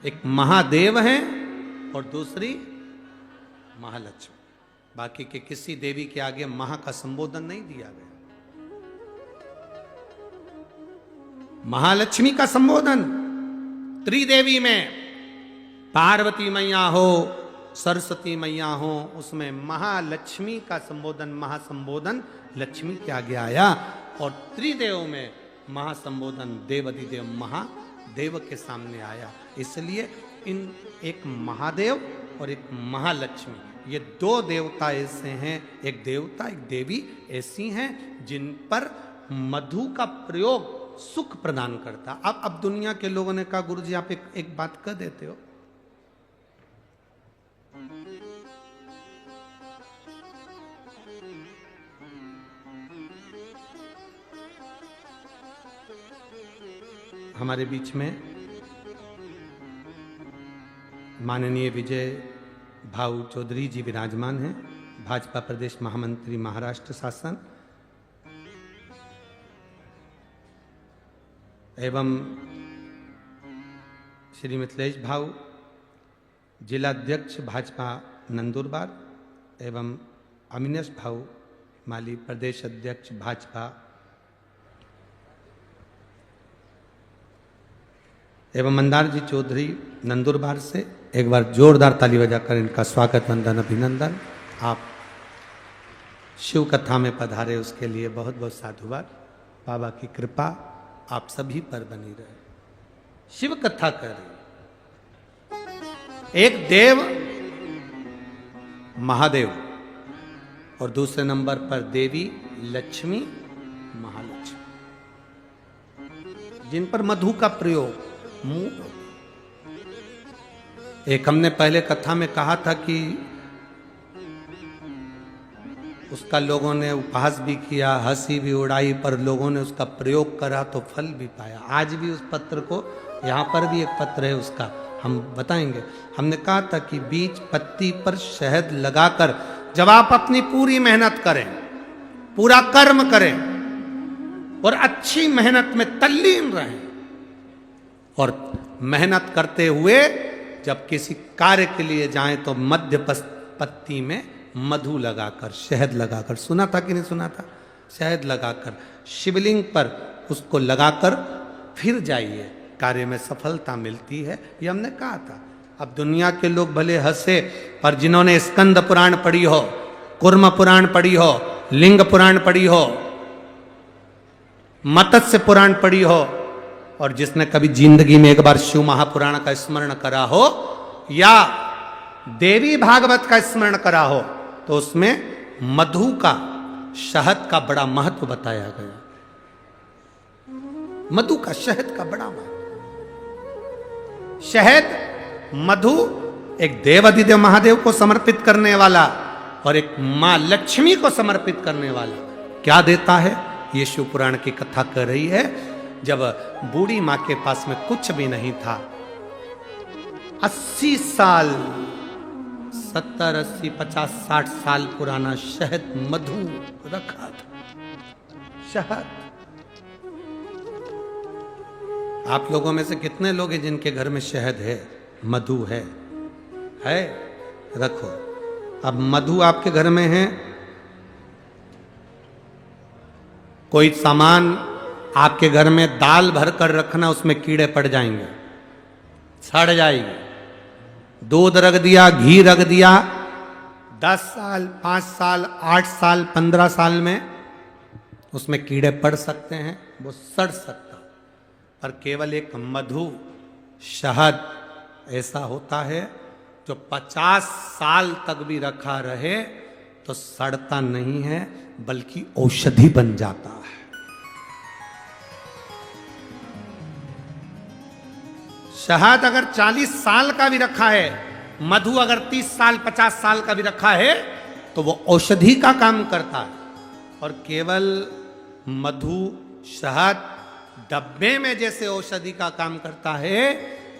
Speaker 1: एक महादेव है और दूसरी महालक्ष्मी। बाकी के किसी देवी के आगे महा का संबोधन नहीं दिया गया। महालक्ष्मी का संबोधन त्रिदेवी में, पार्वती मैया हो, सरस्वती मैया हो, उसमें महालक्ष्मी का संबोधन, महासंबोधन लक्ष्मी के आगे आया। और त्रिदेव में महासंबोधन देवाधिदेव महादेव के सामने आया। इसलिए इन एक महादेव और एक महालक्ष्मी, ये 2 देवता ऐसे हैं, एक देवता एक देवी ऐसी हैं जिन पर मधु का प्रयोग सुख प्रदान करता। अब दुनिया के लोगों ने कहा गुरु जी आप एक बात कह देते हो, हमारे बीच में माननीय विजय भाऊ चौधरी जी विराजमान हैं, भाजपा प्रदेश महामंत्री महाराष्ट्र शासन, एवं श्री मिथिलेश भाऊ जिलाध्यक्ष भाजपा नंदुरबार, एवं अविनाश भाऊ माली प्रदेश अध्यक्ष भाजपा, एवं मंदार जी चौधरी नंदुरबार से। एक बार जोरदार ताली बजाकर इनका स्वागत वंदन अभिनंदन। आप शिव कथा में पधारे उसके लिए बहुत बहुत साधुवाद। बाबा की कृपा आप सभी पर बनी रहे। शिव कथा कर रही, एक देव महादेव और दूसरे नंबर पर देवी लक्ष्मी महालक्ष्मी, जिन पर मधु का प्रयोग एक हमने पहले कथा में कहा था कि उसका लोगों ने उपहास भी किया, हंसी भी उड़ाई, पर लोगों ने उसका प्रयोग करा तो फल भी पाया। आज भी उस पत्र को, यहाँ पर भी एक पत्र है उसका, हम बताएंगे। हमने कहा था कि बीज पत्ती पर शहद लगाकर जब आप अपनी पूरी मेहनत करें, पूरा कर्म करें और अच्छी मेहनत में तल्लीन रहें, और मेहनत करते हुए जब किसी कार्य के लिए जाएं तो मध्य पत्ती में मधु लगाकर, शहद लगाकर, सुना था कि नहीं सुना था? शहद लगाकर शिवलिंग पर उसको लगाकर फिर जाइए, कार्य में सफलता मिलती है। ये हमने कहा था। अब दुनिया के लोग भले हंसे, पर जिन्होंने स्कंद पुराण पढ़ी हो, कुर्म पुराण पढ़ी हो, लिंग पुराण पढ़ी हो, मत्स्य पुराण पढ़ी हो, और जिसने कभी जिंदगी में एक बार शिव महापुराण का स्मरण करा हो या देवी भागवत का स्मरण करा हो, तो उसमें मधु का, शहद का बड़ा महत्व बताया गया। मधु का, शहद का बड़ा महत्व। शहद, मधु एक देवाधिदेव महादेव को समर्पित करने वाला और एक मां लक्ष्मी को समर्पित करने वाला क्या देता है, ये शिव पुराण की कथा कर रही है। जब बूढ़ी मां के पास में कुछ भी नहीं था, 80 साल, 70, 80, 50, 60 साल पुराना शहद, मधु रखा था। शहद। आप लोगों में से कितने लोग हैं जिनके घर में शहद है, मधु है? रखो। अब मधु आपके घर में है, कोई सामान आपके घर में दाल भर कर रखना, उसमें कीड़े पड़ जाएंगे, सड़ जाएगी। दूध रख दिया, घी रख दिया, 10 साल, 5 साल, 8 साल, 15 साल में उसमें कीड़े पड़ सकते हैं, वो सड़ सकता। पर केवल एक मधु, शहद ऐसा होता है जो 50 साल तक भी रखा रहे तो सड़ता नहीं है, बल्कि औषधि बन जाता है। शहद अगर 40 साल का भी रखा है, मधु अगर 30 साल 50 साल का भी रखा है, तो वो औषधि का काम करता है। और केवल मधु, शहद डब्बे में जैसे औषधि का काम करता है,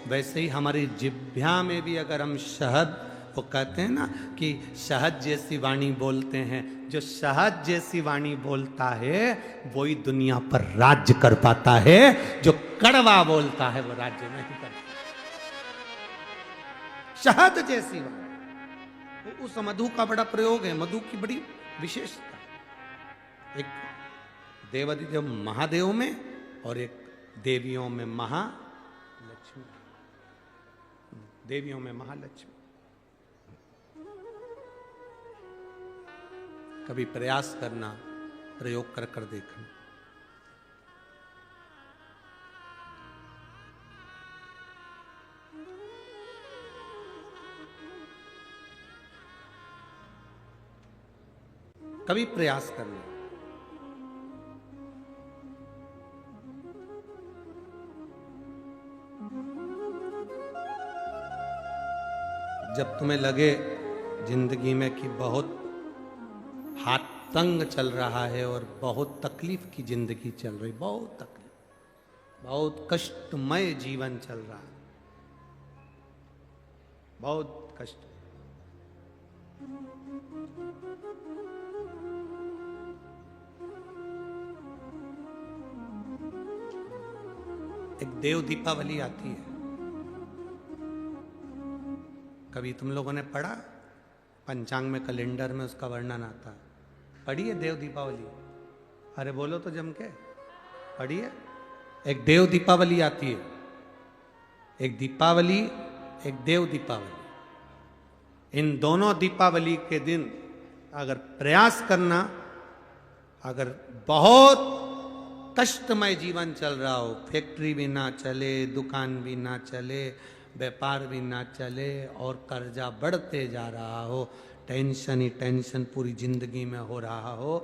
Speaker 1: वैसे ही हमारी जिह्वा में भी अगर हम शहद, वो कहते हैं ना कि शहद जैसी वाणी बोलते हैं, जो शहद जैसी वाणी बोलता है वही दुनिया पर राज्य कर पाता है। जो कड़वा बोलता है वो राज्य नहीं कर पाता। शहद जैसी वाणी, तो उस मधु का बड़ा प्रयोग है, मधु की बड़ी विशेषता। एक देवाधिदेव महादेव में और एक देवियों में महालक्ष्मी, देवियों में महालक्ष्मी। कभी प्रयास करना, प्रयोग कर कर देखना। कभी प्रयास करना। जब तुम्हें लगे जिंदगी में कि बहुत हाथ तंग चल रहा है और बहुत तकलीफ की जिंदगी चल रही, बहुत तकलीफ, बहुत कष्टमय जीवन चल रहा है, बहुत कष्ट। एक देव दीपावली आती है, कभी तुम लोगों ने पढ़ा? पंचांग में, कैलेंडर में उसका वर्णन आता है। पढ़िए देव दीपावली? अरे बोलो तो जम के, पढ़िए। एक देव दीपावली आती है, एक दीपावली, एक देव दीपावली। इन दोनों दीपावली के दिन अगर प्रयास करना, अगर बहुत कष्टमय जीवन चल रहा हो, फैक्ट्री भी ना चले, दुकान भी ना चले, व्यापार भी ना चले और कर्जा बढ़ते जा रहा हो, टेंशन ही टेंशन पूरी जिंदगी में हो रहा हो,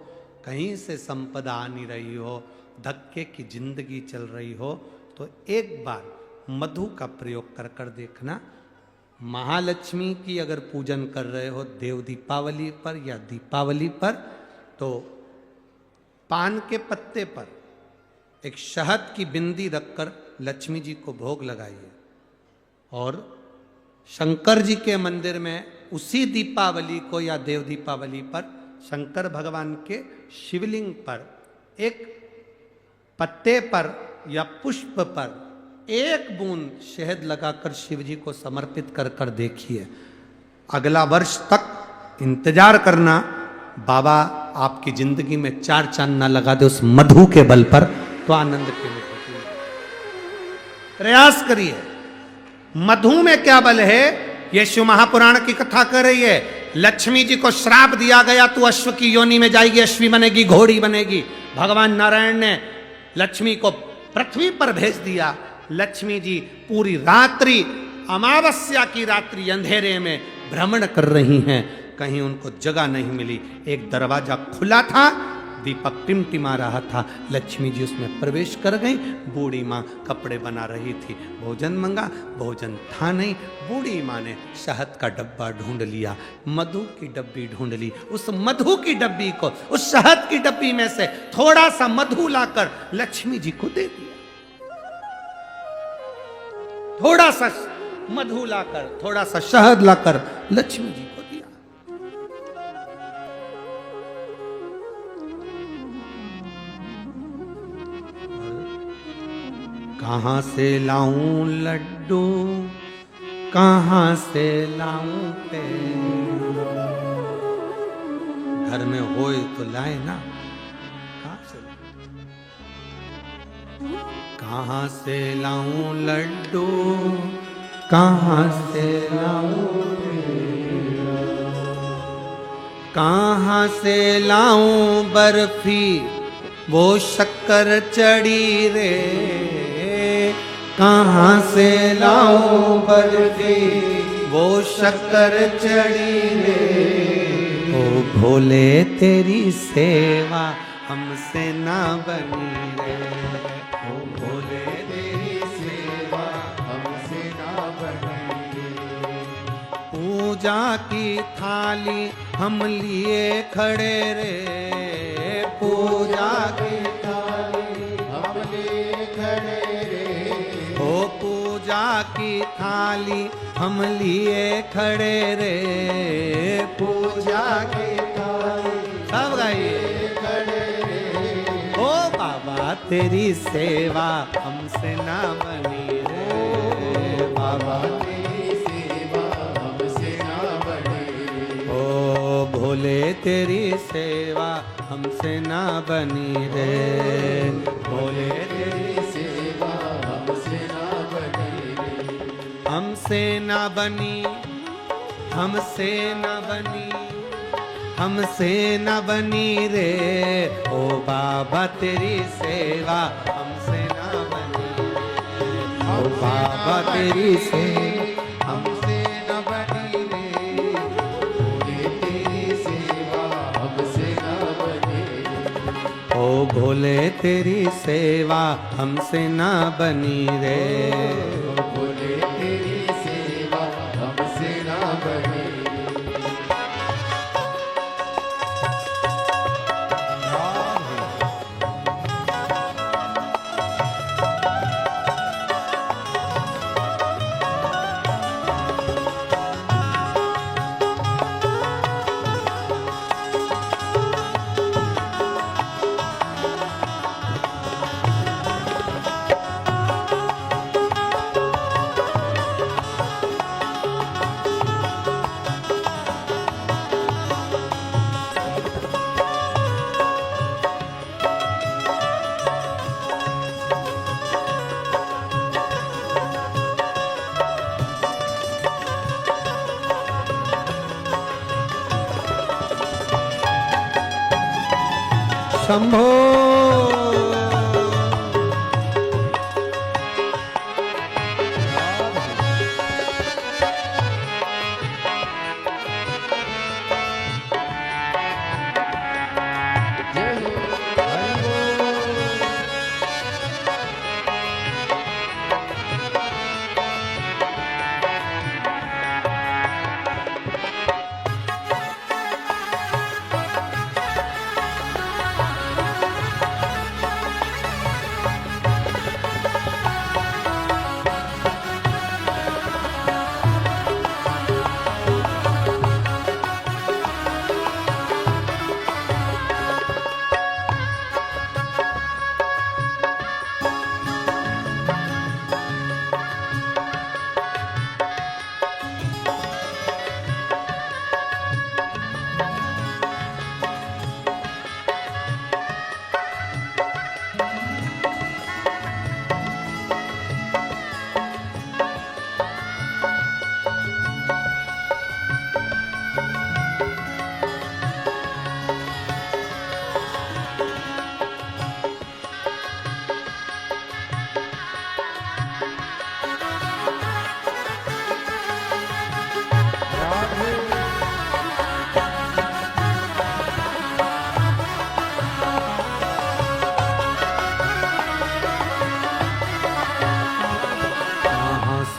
Speaker 1: कहीं से संपदा आ नहीं रही हो, धक्के की जिंदगी चल रही हो, तो एक बार मधु का प्रयोग कर कर देखना। महालक्ष्मी की अगर पूजन कर रहे हो देव दीपावली पर या दीपावली पर, तो पान के पत्ते पर एक शहद की बिंदी रखकर लक्ष्मी जी को भोग लगाइए और शंकर जी के मंदिर में उसी दीपावली को या देव दीपावली पर शंकर भगवान के शिवलिंग पर एक पत्ते पर या पुष्प पर एक बूंद शहद लगाकर शिव जी को समर्पित कर कर देखिए। अगला वर्ष तक इंतजार करना, बाबा आपकी जिंदगी में चार चांद ना लगा दे उस मधु के बल पर, तो आनंद के लिए। प्रयास करिए। मधु में क्या बल है, ये शिव महापुराण की कथा कर रही है। लक्ष्मी जी को श्राप दिया गया, तू अश्व की योनि में जाएगी, अश्वी बनेगी, घोड़ी बनेगी। भगवान नारायण ने लक्ष्मी को पृथ्वी पर भेज दिया। लक्ष्मी जी पूरी रात्रि, अमावस्या की रात्रि अंधेरे में भ्रमण कर रही हैं, कहीं उनको जगह नहीं मिली। एक दरवाजा खुला था, दीपक टिमटिमा रहा था, लक्ष्मी जी उसमें प्रवेश कर गई। बूढ़ी माँ कपड़े बना रही थी, भोजन मंगा, भोजन था नहीं। बूढ़ी माँ ने शहद का डब्बा ढूंढ लिया, मधु की डब्बी ढूंढ ली। उस मधु की डब्बी को, उस शहद की डब्बी में से थोड़ा सा मधु लाकर लक्ष्मी जी को दे दिया। थोड़ा सा मधु लाकर, थोड़ा सा शहद लाकर लक्ष्मी जी को दिया। कहां से लाऊं लड्डू, कहां से लाऊं पेड़, घर में होए तो लाए ना, कहां से लाऊं लड्डू, कहां से लाऊं पेड़, कहां से लाऊं बर्फी वो शक्कर चढ़ी रे, कहां से लाऊं बर्फी वो शक्कर चढ़ी रे। ओ भोले तेरी सेवा हमसे ना बनी रे, ओ भोले तेरी सेवा हमसे ना बनी रे। पूजा की थाली हम लिए खड़े रे, पूजा की थाली हम लिए खड़े रे, ओ पूजा की थाली हम लिए खड़े रे, पूजा की थाली सब गाइए खड़े रे। ओ बाबा तेरी सेवा हमसे ना बनी रे, बाबा तेरी सेवा हमसे ना बनी रे। ओ भोले तेरी सेवा हमसे ना बनी रे, भोले तेरी सेवा हमसे ना बनी रे। हमसे ना बनी, हमसे ना बनी, हमसे न बनी रे, ओ बाबा तेरी सेवा हमसे न बनी रे, ओ बाबा तेरी सेवा हमसे न बनी रे, भोले तेरी सेवा हमसे न बनी रे, ओ भोले तेरी सेवा हमसे न बनी रे, भोले तेरी सेवा हमसे न बनी। शंभो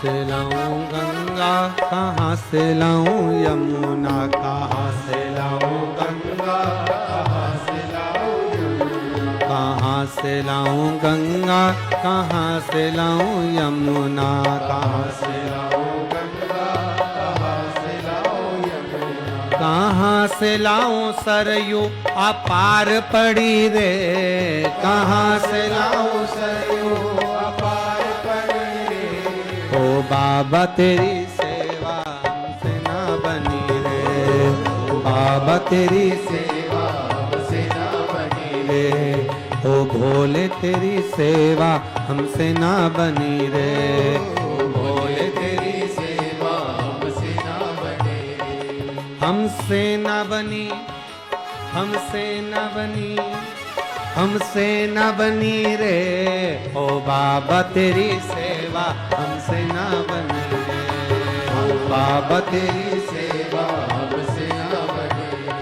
Speaker 1: से लाऊं गंगा, कहाँ से लाऊं यमुना, कहाँ से लाऊं गंगा, कहाँ से लाऊं यमुना, कहाँ से लाऊं गंगा, कहाँ से लाऊं यमुना, कहाँ से लाऊं गंगा, कहाँ से लाऊं यमुना, कहाँ से लाऊं सरयू अपार पड़ी रे, कहाँ से लाऊं सरयू अपार पड़ी रे, ओ बाबा तेरी सेवा हमसे ना बनी रे, बाबा तेरी सेवा हमसे ना बनी रे, ओ भोले तेरी सेवा हमसे ना बनी रे, ओ भोले तेरी सेवा हमसे ना बनी रे, हमसे ना बनी, हमसे न बनी, हमसे न बनी रे, ओ बाबा तेरी सेवा हमसे न बनी रे, ओ बाबा तेरी सेवा हमसे न बनी रे।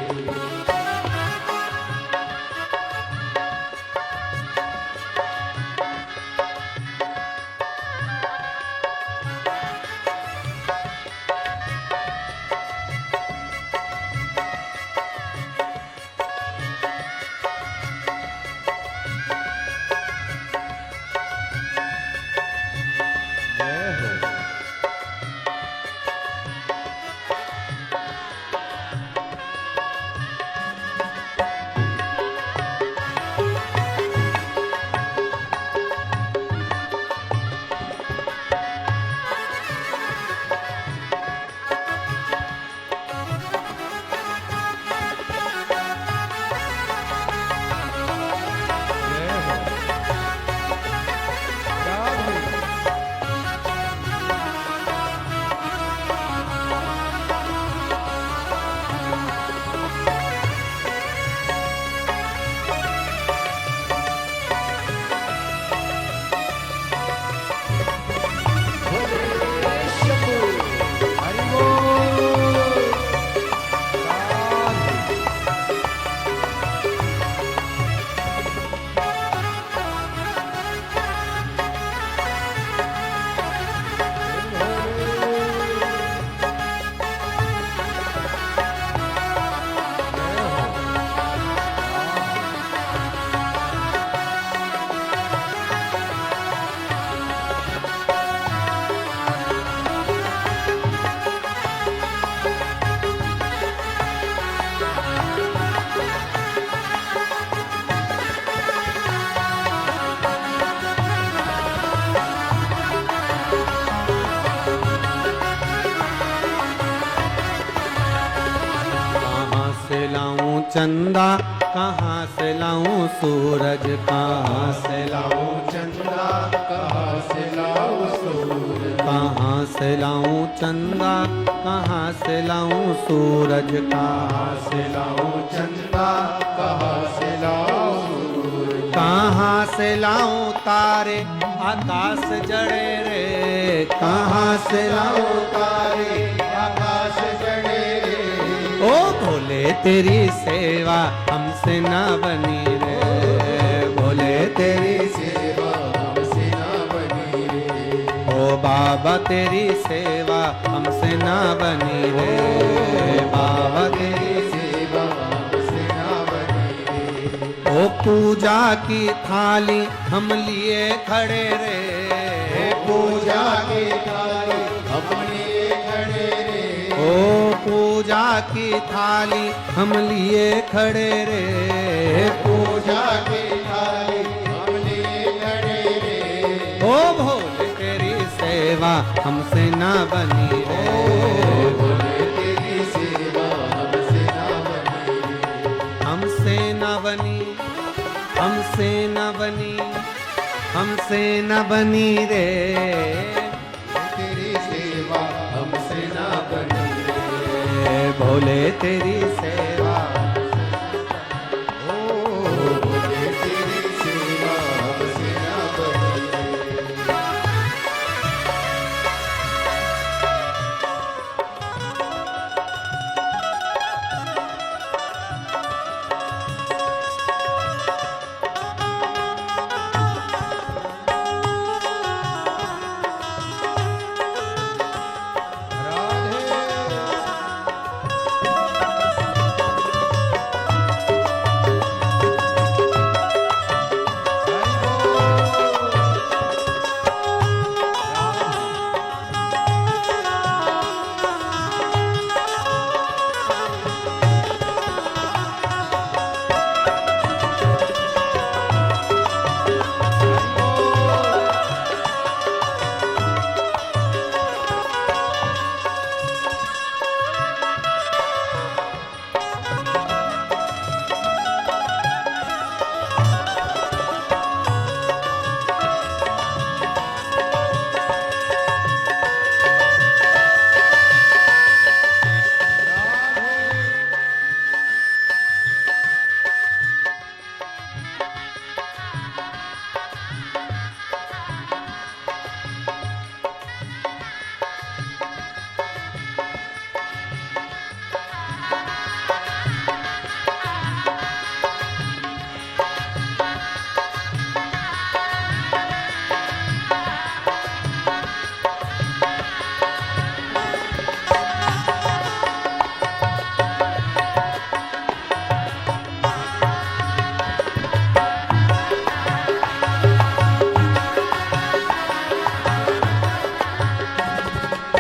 Speaker 1: चंदा, कहाँ से लाऊं सूरज, कहाँ से लाऊं चंदा, कहाँ से लाऊं सूरज, कहाँ से लाऊं चंदा, कहाँ से लाऊं सूरज, कहाँ से लाऊं चंदा, कहाँ से लाऊं सूरज, कहाँ से लाऊं तारे आकाश जड़े रे, कहाँ से लाऊं तारे आकाश जड़े रे, ओ भोले तेरी सेवा हमसे ना बनी रे, भोले तेरी सेवा हमसे ना बनी रे, ओ बाबा तेरी सेवा हमसे ना बनी रे, बाबा तेरी सेवा हमसे ना बनी रे, ओ पूजा की थाली हम लिए खड़े रे, पूजा की थाली हम लिए खड़े रे, ओ पूजा की थाली हम लिए खड़े रे, पूजा की थाली हम लिए खड़े रे, ओ भोले तेरी सेवा हमसे ना बनी रे, भोले तेरी सेवा हमसे ना बनी रे, हमसे ना बनी, हमसे ना बनी, हमसे ना बनी रे, तेरी सेवा हमसे ना बनी रे, भोले तेरी सेवा, ओ भोले तेरी सेवा हमसे ना बनी रे।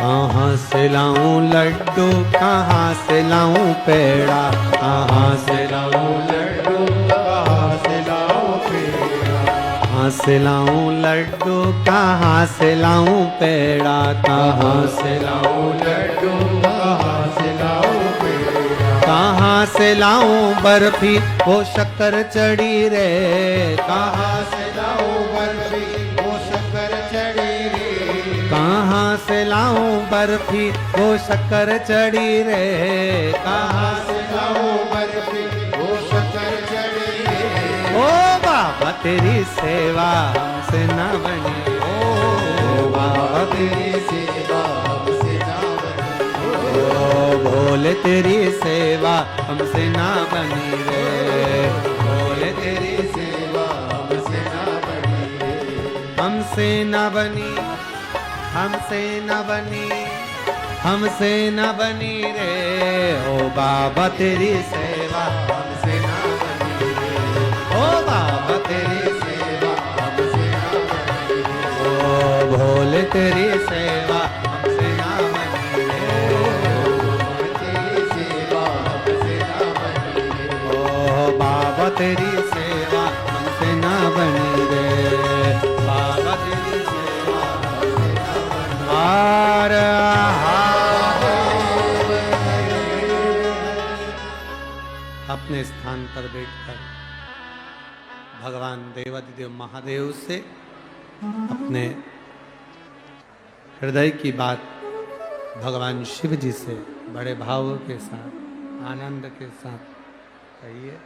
Speaker 1: कहाँ से लाऊं लड्डू, कहाँ से लाऊं पेड़ा, कहाँ से लाऊं लड्डू, कहाँ से लाऊं पेड़ा, कहाँ से लाऊं लड्डू, कहाँ से लाऊं पेड़ा, कहाँ से लाऊं लड्डू, कहाँ से लाऊं पेड़ा, कहाँ से लाऊं बर्फी वो शक्कर चढ़ी रे, कहाँ से लाऊं बर्फी वो शक्कर चढ़ी रे, कहाँ से लाऊं बर्फी वो शक्कर चढ़ी रे, कहाँ से लाऊं बर्फी वो शक्कर चढ़ी रे। ओ बाबा तेरी सेवा हमसे ना बनी, ओ बाबा तेरी सेवा हमसे ना बनी, ओ भोले तेरी सेवा हमसे ना बनी रे, भोले तेरी सेवा हमसे ना बनी रे, हमसे ना बनी, हमसे न बनी, हमसे न बनी रे, ओ बाबा तेरी सेवा हमसे न बनी रे, ओ बाबा तेरी सेवा हमसे न बनी रे, ओ भोले तेरी सेवा हमसे न बनी रे, भोले तेरी सेवा हमसे न बनी रे, ओ बाबा तेरी सेवा हमसे न बनी रे, बाबा तेरी सेवा हर अपने स्थान पर बैठकर भगवान देवाधिदेव महादेव से अपने हृदय की बात भगवान शिव जी से बड़े भाव के साथ आनंद के साथ कहिए।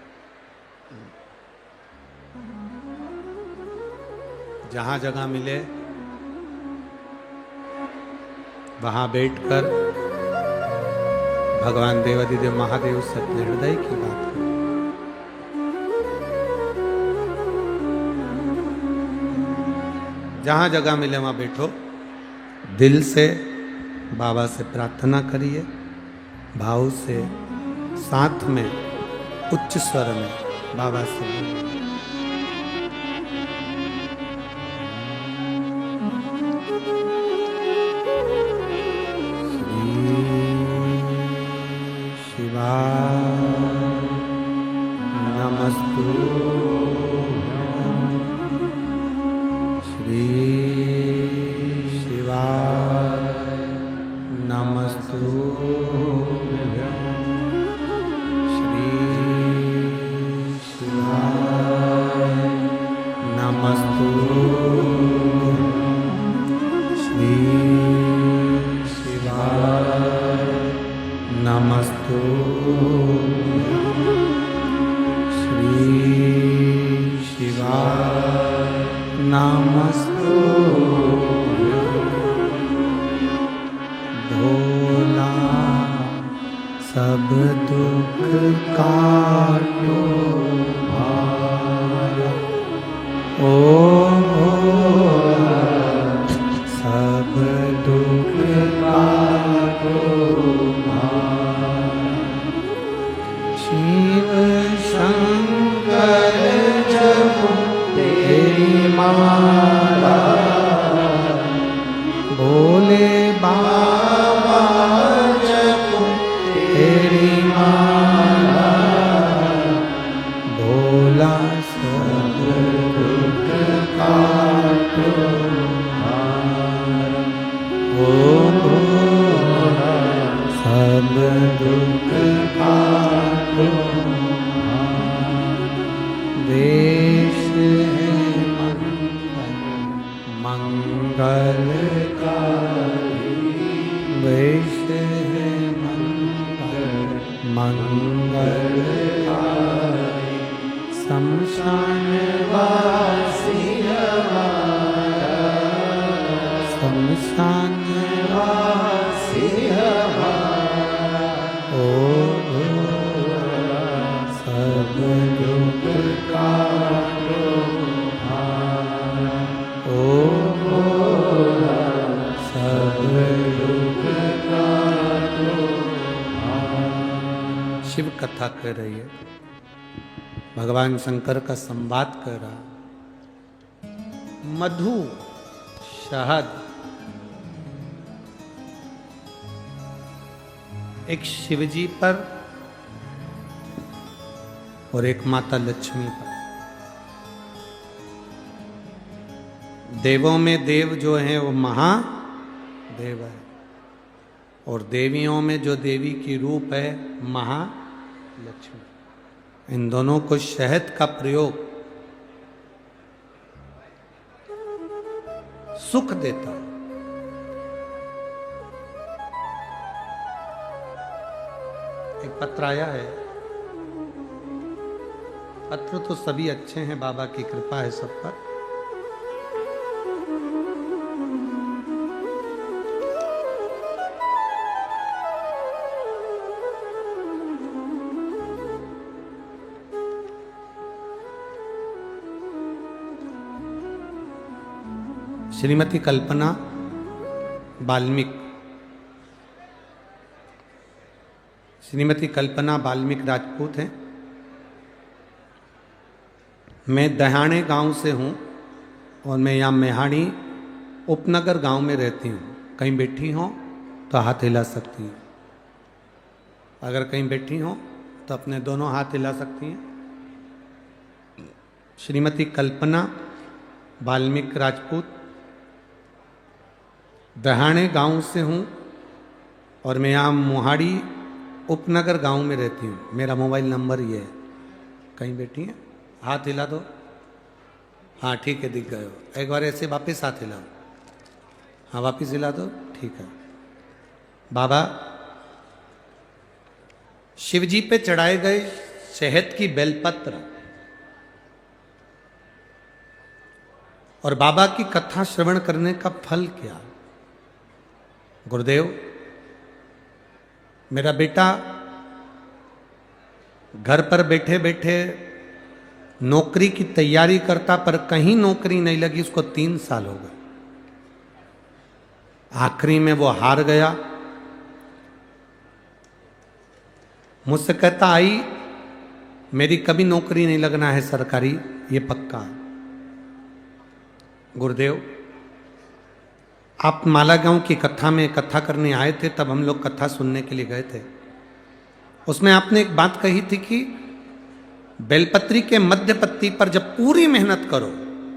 Speaker 1: जहाँ जगह मिले वहाँ बैठकर भगवान देवाधिदेव महादेव से अपने हृदय की बात करें। जहाँ जगह मिले वहाँ बैठो, दिल से बाबा से प्रार्थना करिए, भाव से साथ में उच्च स्वर में बाबा से बोलिए। नमस्तु श्री शिवाय नमस्तु श्री शिवाय नमस्तु श्री शिवाय नमस्तु श्री शिवाय नमस्तु भोला सब दुख काटो भारा, ओ भोला सब दुख काटो भारा, शिव शंकर जपो तेरी माला, भोले बाबा जपो तेरी माला, भोला सब दुख काटो भारा, ओ भोला सब दुख काटो भारा, वेश है मंगलकारी, वेश है मंगलकारी, शमशान वासी हमारा, शमशान वासी हमारा, ओ सब दुख काटो भारा, ओ सब दुख काटो भारा। शिव कथा कर रही है, भगवान शंकर का संवाद कर रहा। मधु, शहद, एक शिवजी पर और एक माता लक्ष्मी पर। देवों में देव जो हैं वो महादेव है, और देवियों में जो देवी की रूप है महालक्ष्मी। इन दोनों को शहद का प्रयोग सुख देता है। एक पत्र आया है, पत्र तो सभी अच्छे हैं, बाबा की कृपा है सब पर। श्रीमती कल्पना बाल्मीक, श्रीमती कल्पना बाल्मीक राजपूत हैं। मैं दहाने गांव से हूं और मैं यहाँ मेहाड़ी उपनगर गांव में रहती हूँ। कहीं बैठी हो तो हाथ हिला सकती हैं, अगर कहीं बैठी हो तो अपने दोनों हाथ हिला सकती हैं। श्रीमती कल्पना बाल्मीक राजपूत, दहाने गांव से हूँ और मैं यहाँ मोहाड़ी उपनगर गांव में रहती हूँ। मेरा मोबाइल नंबर ये है। कहीं बैठी हैं, हाथ हिला दो। हाँ ठीक है, दिख गए हो। एक बार ऐसे वापस हाथ हिलाओ। हाँ वापस हिला दो, ठीक है। बाबा शिवजी पे चढ़ाए गए शहद की बेलपत्र और बाबा की कथा श्रवण करने का फल क्या? गुरुदेव, मेरा बेटा घर पर बैठे बैठे नौकरी की तैयारी करता, पर कहीं नौकरी नहीं लगी। उसको 3 साल हो गए। आखिरी में वो हार गया। मुझसे कहता, आई मेरी कभी नौकरी नहीं लगना है सरकारी, ये पक्का। गुरुदेव, आप मालागांव की कथा में कथा करने आए थे, तब हम लोग कथा सुनने के लिए गए थे। उसमें आपने एक बात कही थी कि बेलपत्री के मध्य पत्ती पर जब पूरी मेहनत करो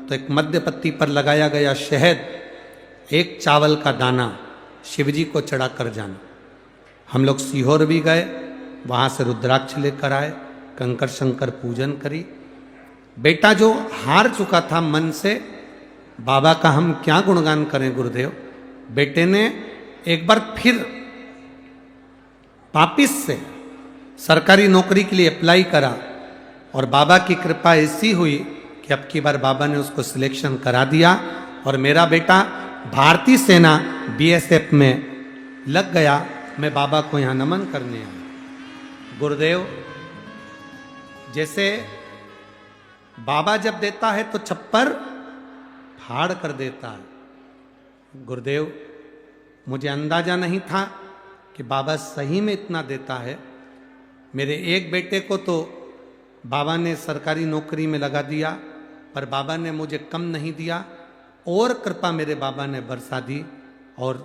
Speaker 1: तो एक मध्य पत्ती पर लगाया गया शहद, एक चावल का दाना शिवजी को चढ़ा कर जाना। हम लोग सीहोर भी गए, वहाँ से रुद्राक्ष लेकर आए, कंकर शंकर पूजन करी। बेटा जो हार चुका था मन से, बाबा का हम क्या गुणगान करें गुरुदेव। बेटे ने एक बार फिर वापिस से सरकारी नौकरी के लिए अप्लाई करा और बाबा की कृपा ऐसी हुई कि अब की बार बाबा ने उसको सिलेक्शन करा दिया और मेरा बेटा भारतीय सेना बीएसएफ में लग गया। मैं बाबा को यहाँ नमन करने आया। गुरुदेव, जैसे बाबा जब देता है तो छप्पर फाड़ कर देता है। गुरुदेव, मुझे अंदाजा नहीं था कि बाबा सही में इतना देता है। मेरे एक बेटे को तो बाबा ने सरकारी नौकरी में लगा दिया, पर बाबा ने मुझे कम नहीं दिया और कृपा मेरे बाबा ने बरसा दी। और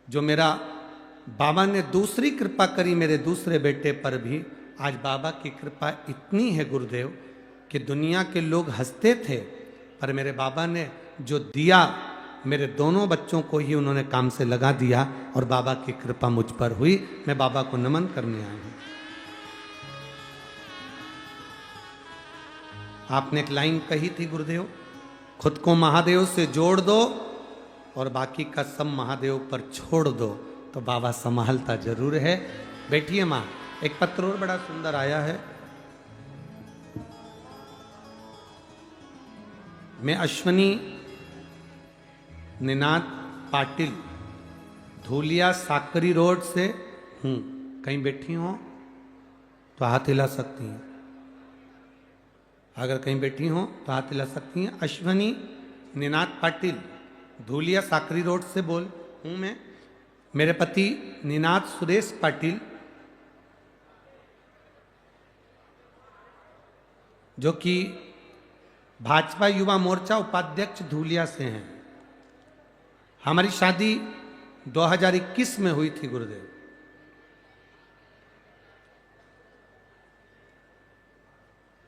Speaker 1: जो मेरा बाबा ने दूसरी कृपा करी मेरे दूसरे बेटे पर भी, आज बाबा की कृपा इतनी है गुरुदेव कि दुनिया के लोग हंसते थे, पर मेरे बाबा ने जो दिया मेरे दोनों बच्चों को ही उन्होंने काम से लगा दिया और बाबा की कृपा मुझ पर हुई। मैं बाबा को नमन करने आया हूं। आपने एक लाइन कही थी गुरुदेव, खुद को महादेव से जोड़ दो और बाकी का सब महादेव पर छोड़ दो, तो बाबा संभालता जरूर है। बैठिए माँ। एक पत्र और बड़ा सुंदर आया है। मैं अश्वनी निनाद पाटिल, धूलिया साकरी रोड से हूं। कहीं बैठी हो तो हाथ हिला सकती हैं। अगर कहीं बैठी हो तो हाथ हिला सकती हैं। अश्वनी निनाद पाटिल, धूलिया साकरी रोड से बोल हूं मैं। मेरे पति निनाद सुरेश पाटिल, जो कि भाजपा युवा मोर्चा उपाध्यक्ष धूलिया से हैं। हमारी शादी 2021 में हुई थी गुरुदेव।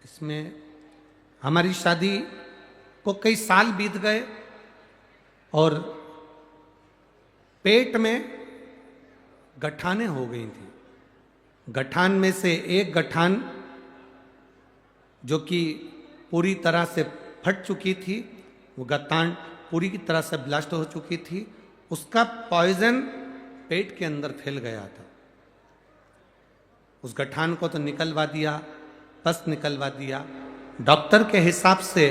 Speaker 1: इसमें हमारी शादी को कई साल बीत गए और पेट में गठानें हो गई थी। गठान में से एक गठान जो कि पूरी तरह से फट चुकी थी, वो गठान पूरी की तरह से ब्लास्ट हो चुकी थी, उसका पॉइजन पेट के अंदर फैल गया था। उस गठान को तो निकलवा दिया, पस निकलवा दिया। डॉक्टर के हिसाब से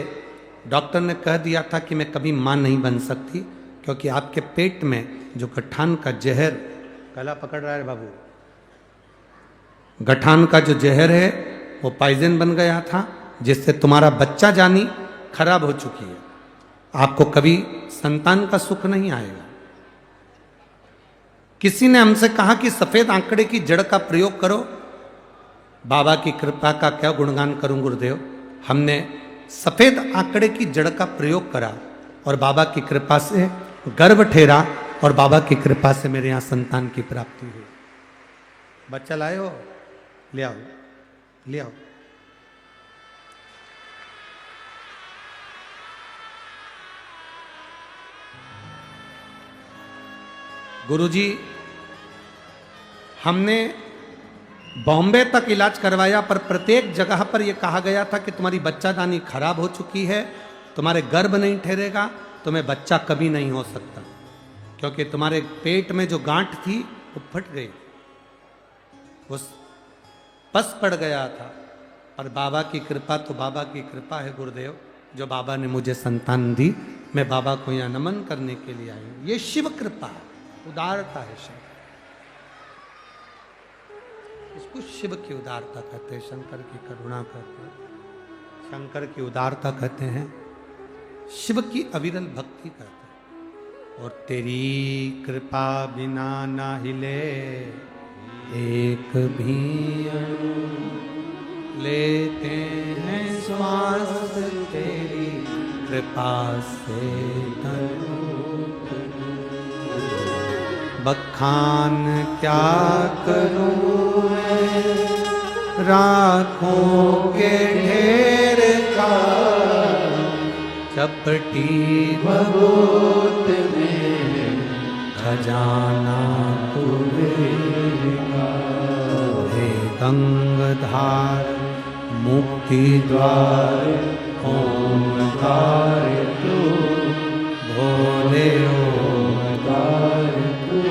Speaker 1: डॉक्टर ने कह दिया था कि मैं कभी मां नहीं बन सकती, क्योंकि आपके पेट में जो गठान का जहर, गला पकड़ रहा है बाबू, गठान का जो जहर है वो पॉइजन बन गया था, जिससे तुम्हारा बच्चा जानी खराब हो चुकी है। आपको कभी संतान का सुख नहीं आएगा। किसी ने हमसे कहा कि सफेद आंकड़े की जड़ का प्रयोग करो। बाबा की कृपा का क्या गुणगान करूं गुरुदेव। हमने सफेद आंकड़े की जड़ का प्रयोग करा और बाबा की कृपा से गर्भ ठहरा और बाबा की कृपा से मेरे यहां संतान की प्राप्ति हुई। बच्चा लाए हो, ले आओ, ले आओ। गुरुजी, हमने बॉम्बे तक इलाज करवाया, पर प्रत्येक जगह पर यह कहा गया था कि तुम्हारी बच्चादानी खराब हो चुकी है, तुम्हारे गर्भ नहीं ठहरेगा, तुम्हें बच्चा कभी नहीं हो सकता, क्योंकि तुम्हारे पेट में जो गांठ थी वो फट गई, वो पस पड़ गया था। पर बाबा की कृपा तो बाबा की कृपा है गुरुदेव, जो बाबा ने मुझे संतान दी। मैं बाबा को यहाँ नमन करने के लिए आई हूँ। ये शिव कृपा है, उदारता है शंकर। इसको शिव की उदारता कहते हैं, शंकर की करुणा कहते हैं, शंकर की उदारता कहते हैं, शिव की अविरल भक्ति कहते हैं। और तेरी कृपा बिना ना हिले एक भी अणु, लेते हैं श्वास तेरी कृपा से तनु। बखान क्या करूं मैं राखों के ढेर का, चपटी भगोत में खजाना तुमेगा। हे गंगाधार मुक्ति द्वार ओंकार तू, भोले ओंकार तू,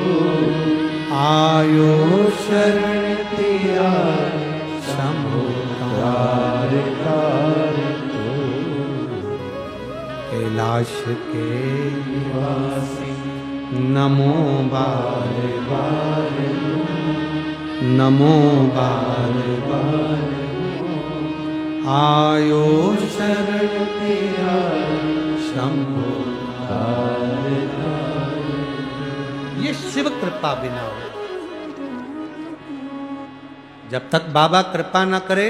Speaker 1: आयो शरण तेरा शंभु कार तू। कैलाश के निवासी नमो बार बार, नमो बार बार, आयो शरण तेरा शंभु कार। ये शिव कृपा बिना हो। जब तक बाबा कृपा न करे,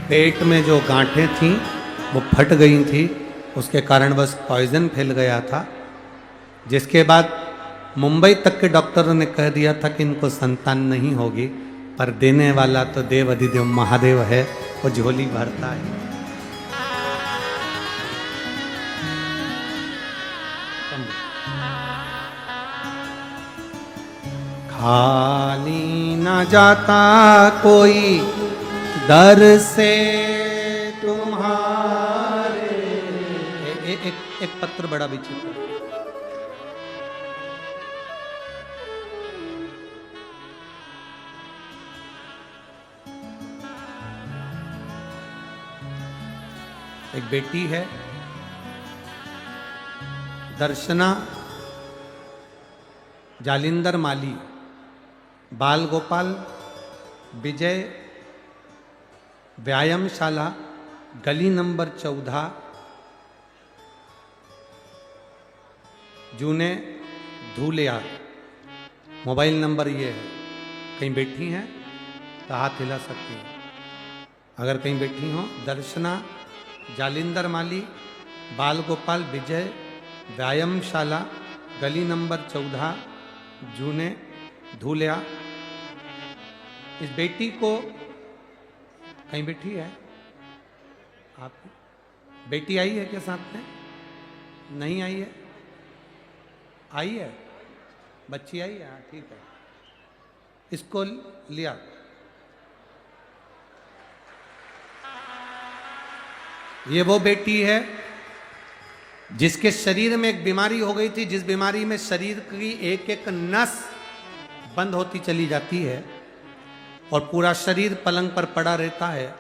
Speaker 1: पेट में जो गांठें थीं वो फट गई थी, उसके कारण बस पॉइजन फैल गया था, जिसके बाद मुंबई तक के डॉक्टरों ने कह दिया था कि इनको संतान नहीं होगी। पर देने वाला तो देव अधिदेव महादेव है, वो झोली भरता है। खाली न जाता कोई दर से तुम्हारे। एक पत्र बड़ा विचित्र। एक बेटी है दर्शना जालिंदर माली, बाल गोपाल विजय व्यायामशाला, गली नंबर 14, जूने धूलिया। मोबाइल नंबर ये है, कहीं बैठी हैं तो हाथ हिला सकती हैं। अगर कहीं बैठी हो, दर्शना जालिंदर माली, बाल गोपाल विजय, व्यायामशाला, गली नंबर 14, जूने धूलिया। इस बेटी को कहीं बैठी है आपकी बेटी आई है क्या साथ में? नहीं आई है? आई है बच्ची, आई है, ठीक है। इसको लिया। ये वो बेटी है जिसके शरीर में एक बीमारी हो गई थी, जिस बीमारी में शरीर की एक एक नस बंद होती चली जाती है और पूरा शरीर पलंग पर पड़ा रहता है।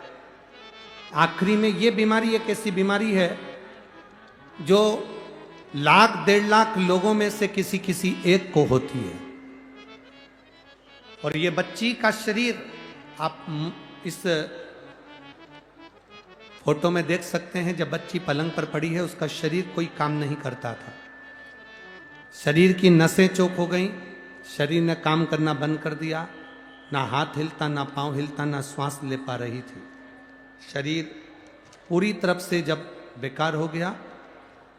Speaker 1: आखिरी में ये बीमारी एक ऐसी बीमारी है जो 1,00,000-1,50,000 लोगों में से किसी किसी एक को होती है। और ये बच्ची का शरीर आप इस फोटो में देख सकते हैं। जब बच्ची पलंग पर पड़ी है, उसका शरीर कोई काम नहीं करता था। शरीर की नसें चौक हो गई, शरीर ने काम करना बंद कर दिया, ना हाथ हिलता, ना पांव हिलता, ना श्वास ले पा रही थी। शरीर पूरी तरफ से जब बेकार हो गया,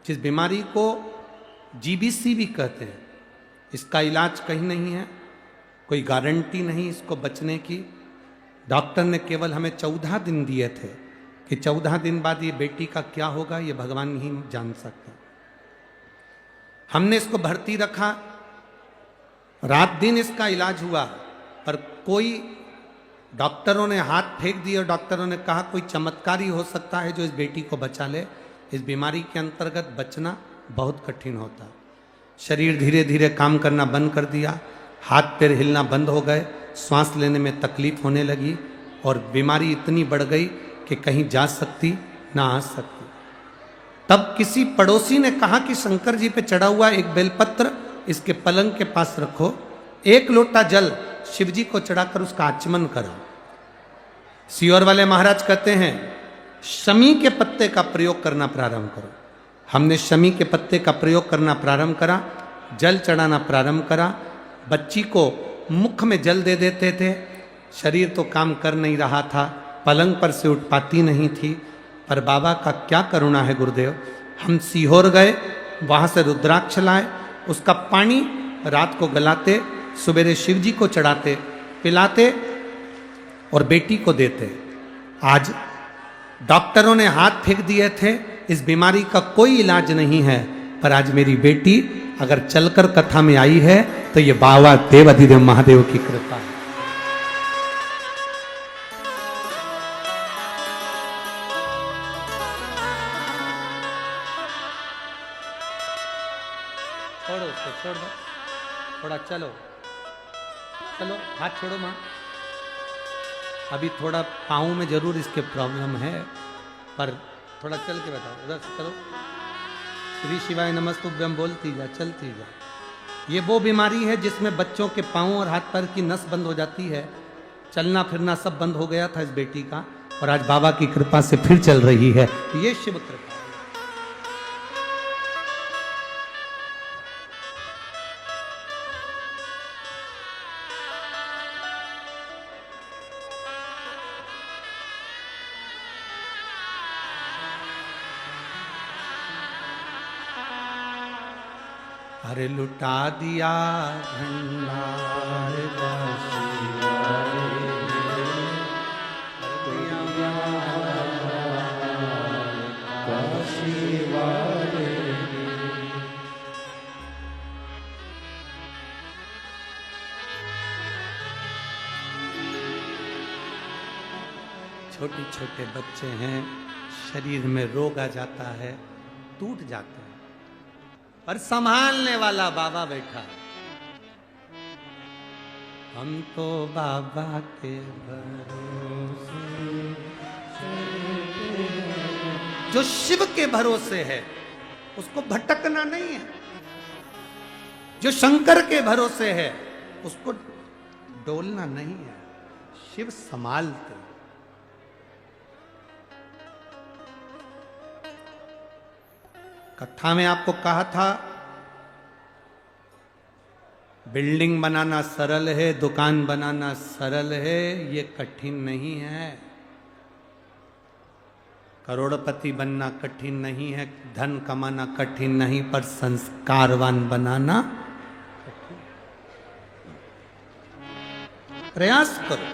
Speaker 1: जिस बीमारी को जीबीसी भी कहते हैं, इसका इलाज कहीं नहीं है, कोई गारंटी नहीं इसको बचने की। डॉक्टर ने केवल हमें 14 दिन दिए थे कि 14 दिन बाद ये बेटी का क्या होगा ये भगवान ही जान सकते हैं। हमने इसको भर्ती रखा, रात दिन इसका इलाज हुआ, पर कोई डॉक्टरों ने हाथ फेंक दिए और डॉक्टरों ने कहा कोई चमत्कार ही हो सकता है जो इस बेटी को बचा ले। इस बीमारी के अंतर्गत बचना बहुत कठिन होता। शरीर धीरे धीरे काम करना बंद कर दिया, हाथ पैर हिलना बंद हो गए, सांस लेने में तकलीफ होने लगी और बीमारी इतनी बढ़ गई कि कहीं जा सकती ना आ सकती। तब किसी पड़ोसी ने कहा कि शंकर जी पे चढ़ा हुआ एक बेलपत्र इसके पलंग के पास रखो, 1 लोटा जल शिव जी को चढ़ाकर उसका आचमन करो। सीहोर वाले महाराज कहते हैं शमी के पत्ते का प्रयोग करना प्रारंभ करो। हमने शमी के पत्ते का प्रयोग करना प्रारंभ करा, जल चढ़ाना प्रारंभ करा। बच्ची को मुख में जल दे देते थे, शरीर तो काम कर नहीं रहा था, पलंग पर से उठ पाती नहीं थी। पर बाबा का क्या करुणा है गुरुदेव, हम सीहोर गए, वहाँ से रुद्राक्ष लाए, उसका पानी रात को गलाते, सवेरे शिव जी को चढ़ाते, पिलाते और बेटी को देते। आज डॉक्टरों ने हाथ फेंक दिए थे, इस बीमारी का कोई इलाज नहीं है, पर आज मेरी बेटी अगर चलकर कथा में आई है तो ये बाबा देवाधिदेव महादेव की कृपा है। छोड़ो उसको, छोड़ दो थोड़ा, चलो चलो, हाथ छोड़ो माँ। अभी थोड़ा पाँव में जरूर इसके प्रॉब्लम है, पर थोड़ा चल के बताओ, उधर से चलो। श्री शिवाय नमस्तुभ्यम बोलती जा, चलती जा। ये वो बीमारी है जिसमें बच्चों के पाँव और हाथ पैर की नस बंद हो जाती है, चलना फिरना सब बंद हो गया था इस बेटी का, और आज बाबा की कृपा से फिर चल रही है। ये शिव कृपा। अरे लुटा दिया भंडार छोटे छोटे बच्चे हैं, शरीर में रोग आ जाता है, टूट जाते हैं, और संभालने वाला बाबा बैठा है। हम तो बाबा के भरोसे, जो शिव के भरोसे है उसको भटकना नहीं है, जो शंकर के भरोसे है उसको डोलना नहीं है। शिव संभालते। कथा में आपको कहा था बिल्डिंग बनाना सरल है, दुकान बनाना सरल है, ये कठिन नहीं है। करोड़पति बनना कठिन नहीं है, धन कमाना कठिन नहीं, पर संस्कारवान बनाना कठिन। प्रयास करो।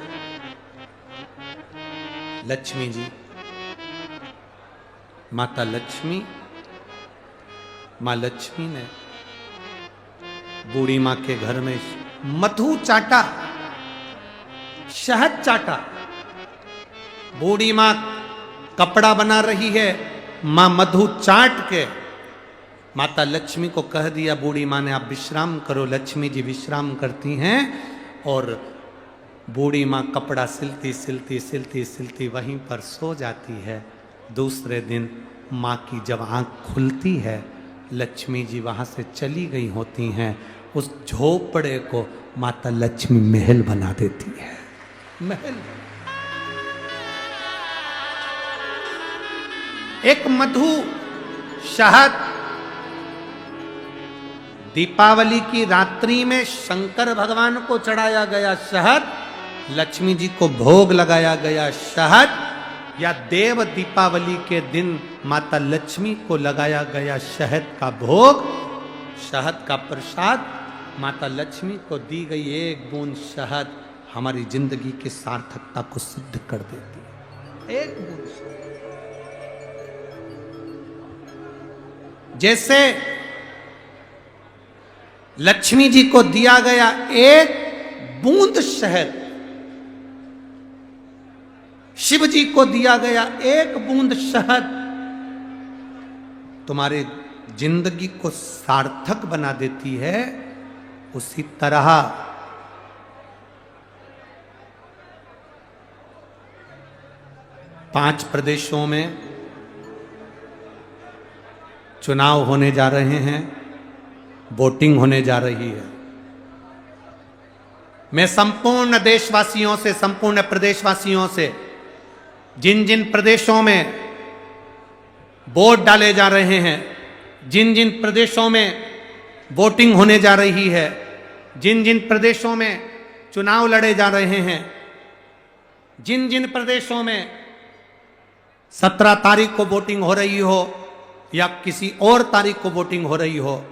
Speaker 1: लक्ष्मी जी, माता लक्ष्मी, मां लक्ष्मी ने बूढ़ी मां के घर में मधु चाटा, शहद चाटा। बूढ़ी मां कपड़ा बना रही है, मां मधु चाट के माता लक्ष्मी को कह दिया, बूढ़ी मां ने, आप विश्राम करो। लक्ष्मी जी विश्राम करती हैं और बूढ़ी मां कपड़ा सिलती सिलती सिलती सिलती वहीं पर सो जाती है। दूसरे दिन मां की जब आंख खुलती है, लक्ष्मी जी वहां से चली गई होती हैं। उस झोपड़े को माता लक्ष्मी महल बना देती है। महल, एक मधु शहद, दीपावली की रात्रि में शंकर भगवान को चढ़ाया गया शहद, लक्ष्मी जी को भोग लगाया गया शहद, या देव दीपावली के दिन माता लक्ष्मी को लगाया गया शहद का भोग, शहद का प्रसाद, माता लक्ष्मी को दी गई एक बूंद शहद हमारी जिंदगी की सार्थकता को सिद्ध कर देती है। एक बूंद शहद। जैसे लक्ष्मी जी को दिया गया एक बूंद शहद, शिव जी को दिया गया एक बूंद शहद तुम्हारे जिंदगी को सार्थक बना देती है, उसी तरह पांच प्रदेशों में चुनाव होने जा रहे हैं, वोटिंग होने जा रही है। मैं संपूर्ण देशवासियों से, संपूर्ण प्रदेशवासियों से, जिन जिन प्रदेशों में वोट डाले जा रहे हैं, जिन जिन प्रदेशों में वोटिंग होने जा रही है, जिन जिन प्रदेशों में चुनाव लड़े जा रहे हैं, जिन जिन प्रदेशों में 17 तारीख को वोटिंग हो रही हो या किसी और तारीख को वोटिंग हो रही हो,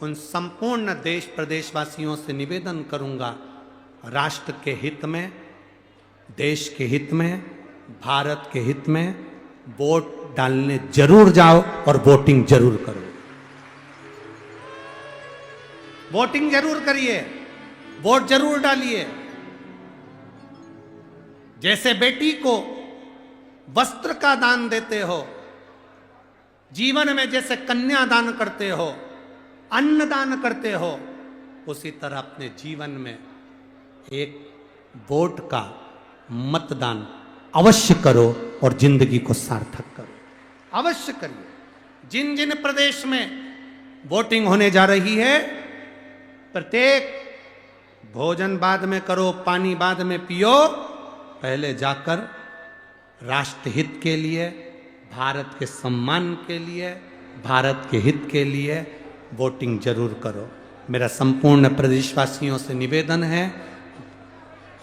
Speaker 1: उन संपूर्ण देश प्रदेशवासियों से निवेदन करूंगा, राष्ट्र के हित में, देश के हित में, भारत के हित में वोट डालने जरूर जाओ और वोटिंग जरूर करो। वोटिंग जरूर करिए, वोट जरूर डालिए। जैसे बेटी को वस्त्र का दान देते हो, जीवन में जैसे कन्या दान करते हो, अन्न दान करते हो, उसी तरह अपने जीवन में एक वोट का मतदान अवश्य करो और जिंदगी को सार्थक करो। अवश्य करिए। जिन जिन प्रदेश में वोटिंग होने जा रही है, प्रत्येक भोजन बाद में करो, पानी बाद में पियो, पहले जाकर राष्ट्रहित के लिए, भारत के सम्मान के लिए, भारत के हित के लिए वोटिंग जरूर करो। मेरा संपूर्ण प्रदेशवासियों से निवेदन है,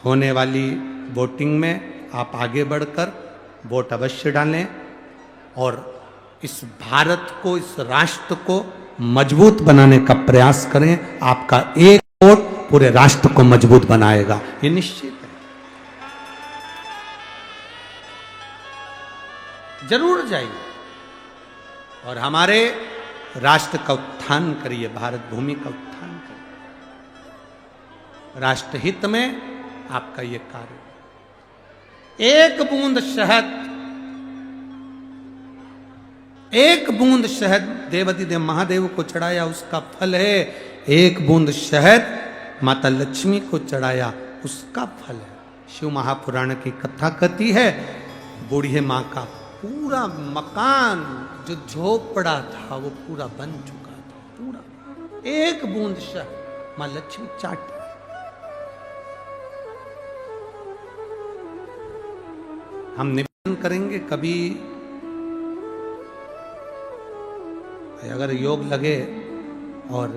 Speaker 1: होने वाली वोटिंग में आप आगे बढ़कर वोट अवश्य डालें और इस भारत को, इस राष्ट्र को मजबूत बनाने का प्रयास करें। आपका एक वोट पूरे राष्ट्र को मजबूत बनाएगा, ये निश्चित है। जरूर जाइए और हमारे राष्ट्र का उत्थान करिए, भारत भूमि का उत्थान करिए। राष्ट्रहित में आपका ये कार्य। एक बूंद शहद, एक बूंद शहद देवाधिदेव महादेव को चढ़ाया, उसका फल है। एक बूंद शहद माता लक्ष्मी को चढ़ाया, उसका फल है। शिव महापुराण की कथा कहती है, बूढ़ी माँ का पूरा मकान जो झोपड़ा था वो पूरा बन चुका था, पूरा। एक बूंद शहद माँ लक्ष्मी चाटी। हम निवेदन करेंगे, कभी अगर योग लगे और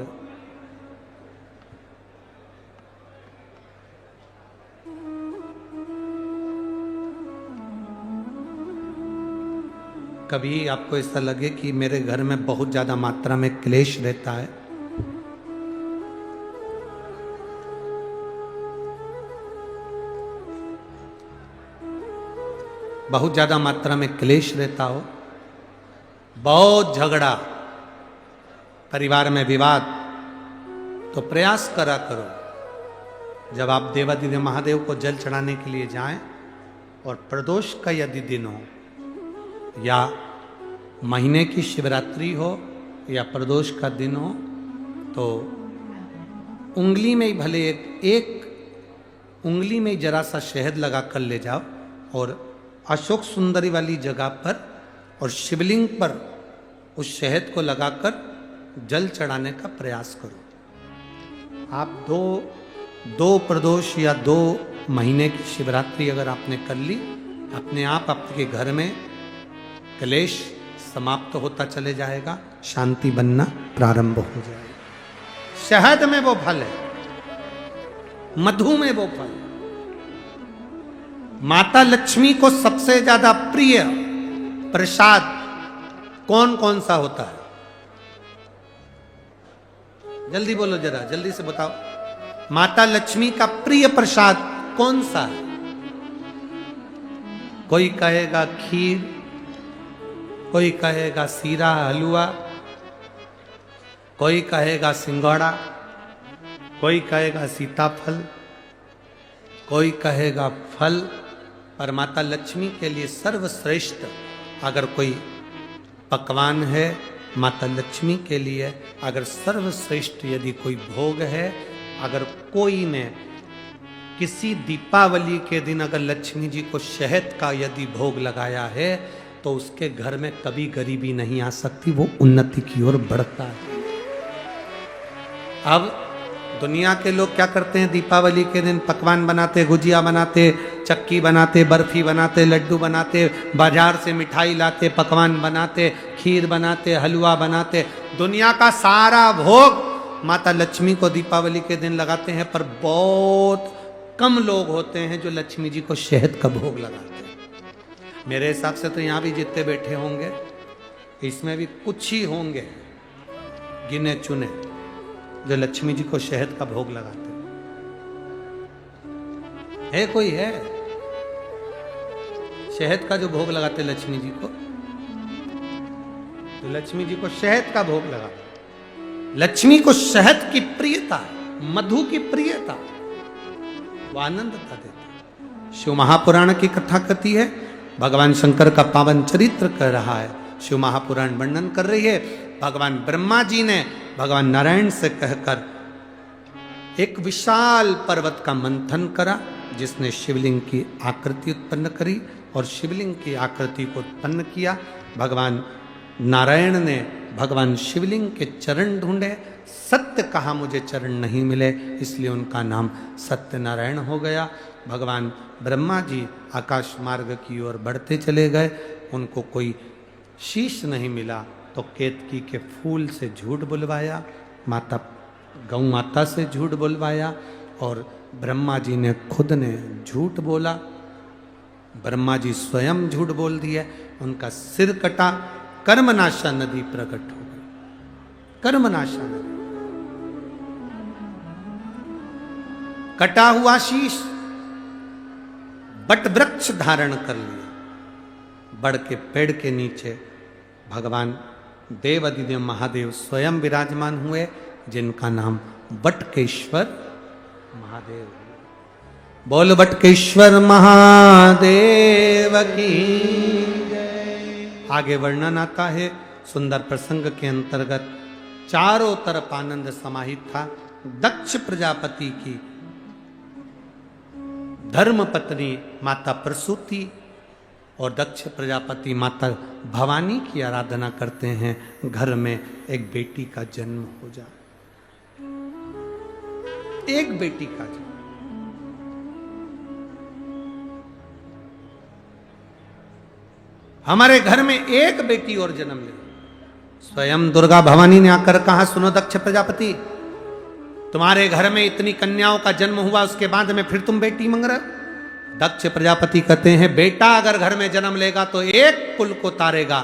Speaker 1: कभी आपको ऐसा लगे कि मेरे घर में बहुत ज्यादा मात्रा में क्लेश रहता है, बहुत ज्यादा मात्रा में क्लेश रहता हो, बहुत झगड़ा, परिवार में विवाद, तो प्रयास करा करो जब आप देवादिदेव महादेव को जल चढ़ाने के लिए जाएं और प्रदोष का यदि दिन हो या महीने की शिवरात्रि हो या प्रदोष का दिन हो, तो उंगली में ही भले एक उंगली में ही जरा सा शहद लगा कर ले जाओ और अशोक सुंदरी वाली जगह पर और शिवलिंग पर उस शहद को लगाकर जल चढ़ाने का प्रयास करो। आप दो प्रदोष या 2 महीने की शिवरात्रि अगर आपने कर ली, अपने आप आपके घर में क्लेश समाप्त होता चले जाएगा, शांति बनना प्रारंभ हो जाएगा। शहद में वो फल है, मधु में वो फल है। माता लक्ष्मी को सबसे ज्यादा प्रिय प्रसाद कौन कौन सा होता है? जल्दी बोलो, जरा जल्दी से बताओ। माता लक्ष्मी का प्रिय प्रसाद कौन सा है? कोई कहेगा खीर, कोई कहेगा सीरा हलवा, कोई कहेगा सिंघोड़ा, कोई कहेगा सीताफल, कोई कहेगा फल। पर माता लक्ष्मी के लिए सर्वश्रेष्ठ अगर कोई पकवान है, माता लक्ष्मी के लिए अगर सर्वश्रेष्ठ यदि कोई भोग है, अगर कोई ने किसी दीपावली के दिन अगर लक्ष्मी जी को शहद का यदि भोग लगाया है, तो उसके घर में कभी गरीबी नहीं आ सकती, वो उन्नति की ओर बढ़ता है। अब दुनिया के लोग क्या करते हैं? दीपावली के दिन पकवान बनाते, गुजिया बनाते, चक्की बनाते, बर्फी बनाते, लड्डू बनाते, बाजार से मिठाई लाते, पकवान बनाते, खीर बनाते, हलवा बनाते। दुनिया का सारा भोग माता लक्ष्मी को दीपावली के दिन लगाते हैं, पर बहुत कम लोग होते हैं जो लक्ष्मी जी को शहद का भोग लगाते हैं। मेरे हिसाब से तो यहाँ भी जितने बैठे होंगे, इसमें भी कुछ ही होंगे गिने चुने जो लक्ष्मी जी को शहद का भोग लगाते है। कोई है शहद का जो भोग लगाते लक्ष्मी जी को? तो लक्ष्मी जी को शहद का भोग लगाते। लक्ष्मी को शहद की प्रियता है, मधु की प्रियता, वो आनंदता देता। शिव महापुराण की कथा कहती है, भगवान शंकर का पावन चरित्र कर रहा है, शिव महापुराण वर्णन कर रही है। भगवान ब्रह्मा जी ने भगवान नारायण से कहकर एक विशाल पर्वत का मंथन करा, जिसने शिवलिंग की आकृति उत्पन्न करी और शिवलिंग की आकृति को उत्पन्न किया। भगवान नारायण ने भगवान शिवलिंग के चरण ढूंढे, सत्य कहा मुझे चरण नहीं मिले, इसलिए उनका नाम सत्यनारायण हो गया। भगवान ब्रह्मा जी आकाश मार्ग की ओर बढ़ते चले गए, उनको कोई शीश नहीं मिला तो केतकी के फूल से झूठ बुलवाया, माता गौ माता से झूठ बुलवाया और ब्रह्मा जी ने खुद ने झूठ बोला। ब्रह्मा जी स्वयं झूठ बोल दिए, उनका सिर कटा, कर्मनाशा नदी प्रकट हो गई। कर्मनाशा नदी, कटा हुआ शीश बट वृक्ष धारण कर लिया। बड़ के पेड़ के नीचे भगवान देवादिदेव महादेव स्वयं विराजमान हुए, जिनका नाम बटकेश्वर महादेव। बोल बटकेश्वर महादेव की जय। आगे वर्णन आता है, सुंदर प्रसंग के अंतर्गत चारों तरफ आनंद समाहित था। दक्ष प्रजापति की धर्म पत्नी माता प्रसूति और दक्ष प्रजापति माता भवानी की आराधना करते हैं, घर में एक बेटी का जन्म हो जाए। एक बेटी का जन्म, हमारे घर में एक बेटी और जन्म ले। स्वयं दुर्गा भवानी ने आकर कहा, सुनो दक्ष प्रजापति, तुम्हारे घर में इतनी कन्याओं का जन्म हुआ, उसके बाद में फिर तुम बेटी मांग रहे हो? दक्ष प्रजापति कहते हैं, बेटा अगर घर में जन्म लेगा तो एक कुल को तारेगा,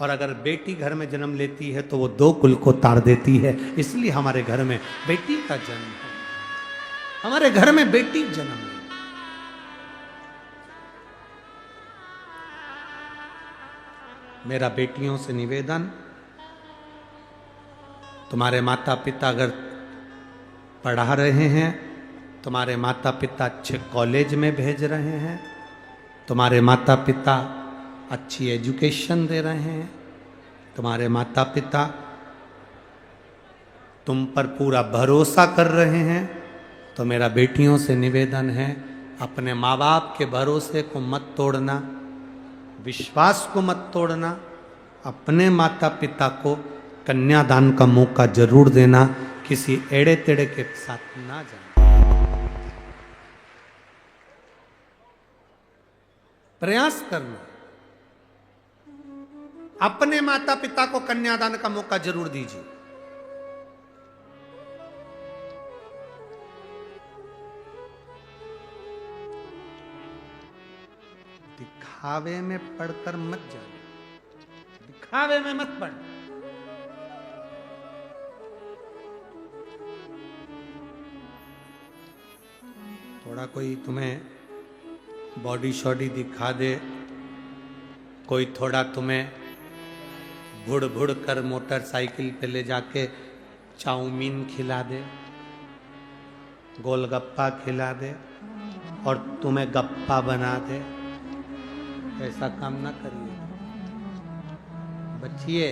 Speaker 1: और अगर बेटी घर में जन्म लेती है तो वो 2 कुल को तार देती है। इसलिए हमारे घर में बेटी का जन्म है, हमारे घर में बेटी जन्म है। मेरा बेटियों से निवेदन, तुम्हारे माता पिता अगर पढ़ा रहे हैं, तुम्हारे माता पिता अच्छे कॉलेज में भेज रहे हैं, तुम्हारे माता पिता अच्छी एजुकेशन दे रहे हैं, तुम्हारे माता पिता तुम पर पूरा भरोसा कर रहे हैं, तो मेरा बेटियों से निवेदन है, अपने माँ बाप के भरोसे को मत तोड़ना, विश्वास को मत तोड़ना। अपने माता पिता को कन्यादान का मौका जरूर देना, किसी एड़े तेड़े के साथ ना जाना। प्रयास करना, अपने माता पिता को कन्यादान का मौका जरूर दीजिए। दिखावे में पढ़कर मत जाना, दिखावे में मत पढ़। थोड़ा कोई तुम्हें बॉडी शॉडी दिखा दे, कोई थोड़ा तुम्हें भुड़ भुड़ कर मोटरसाइकिल पे ले जाके चाउमीन खिला दे, गोलगप्पा खिला दे और तुम्हें गप्पा बना दे, ऐसा काम ना करिए, बचिए।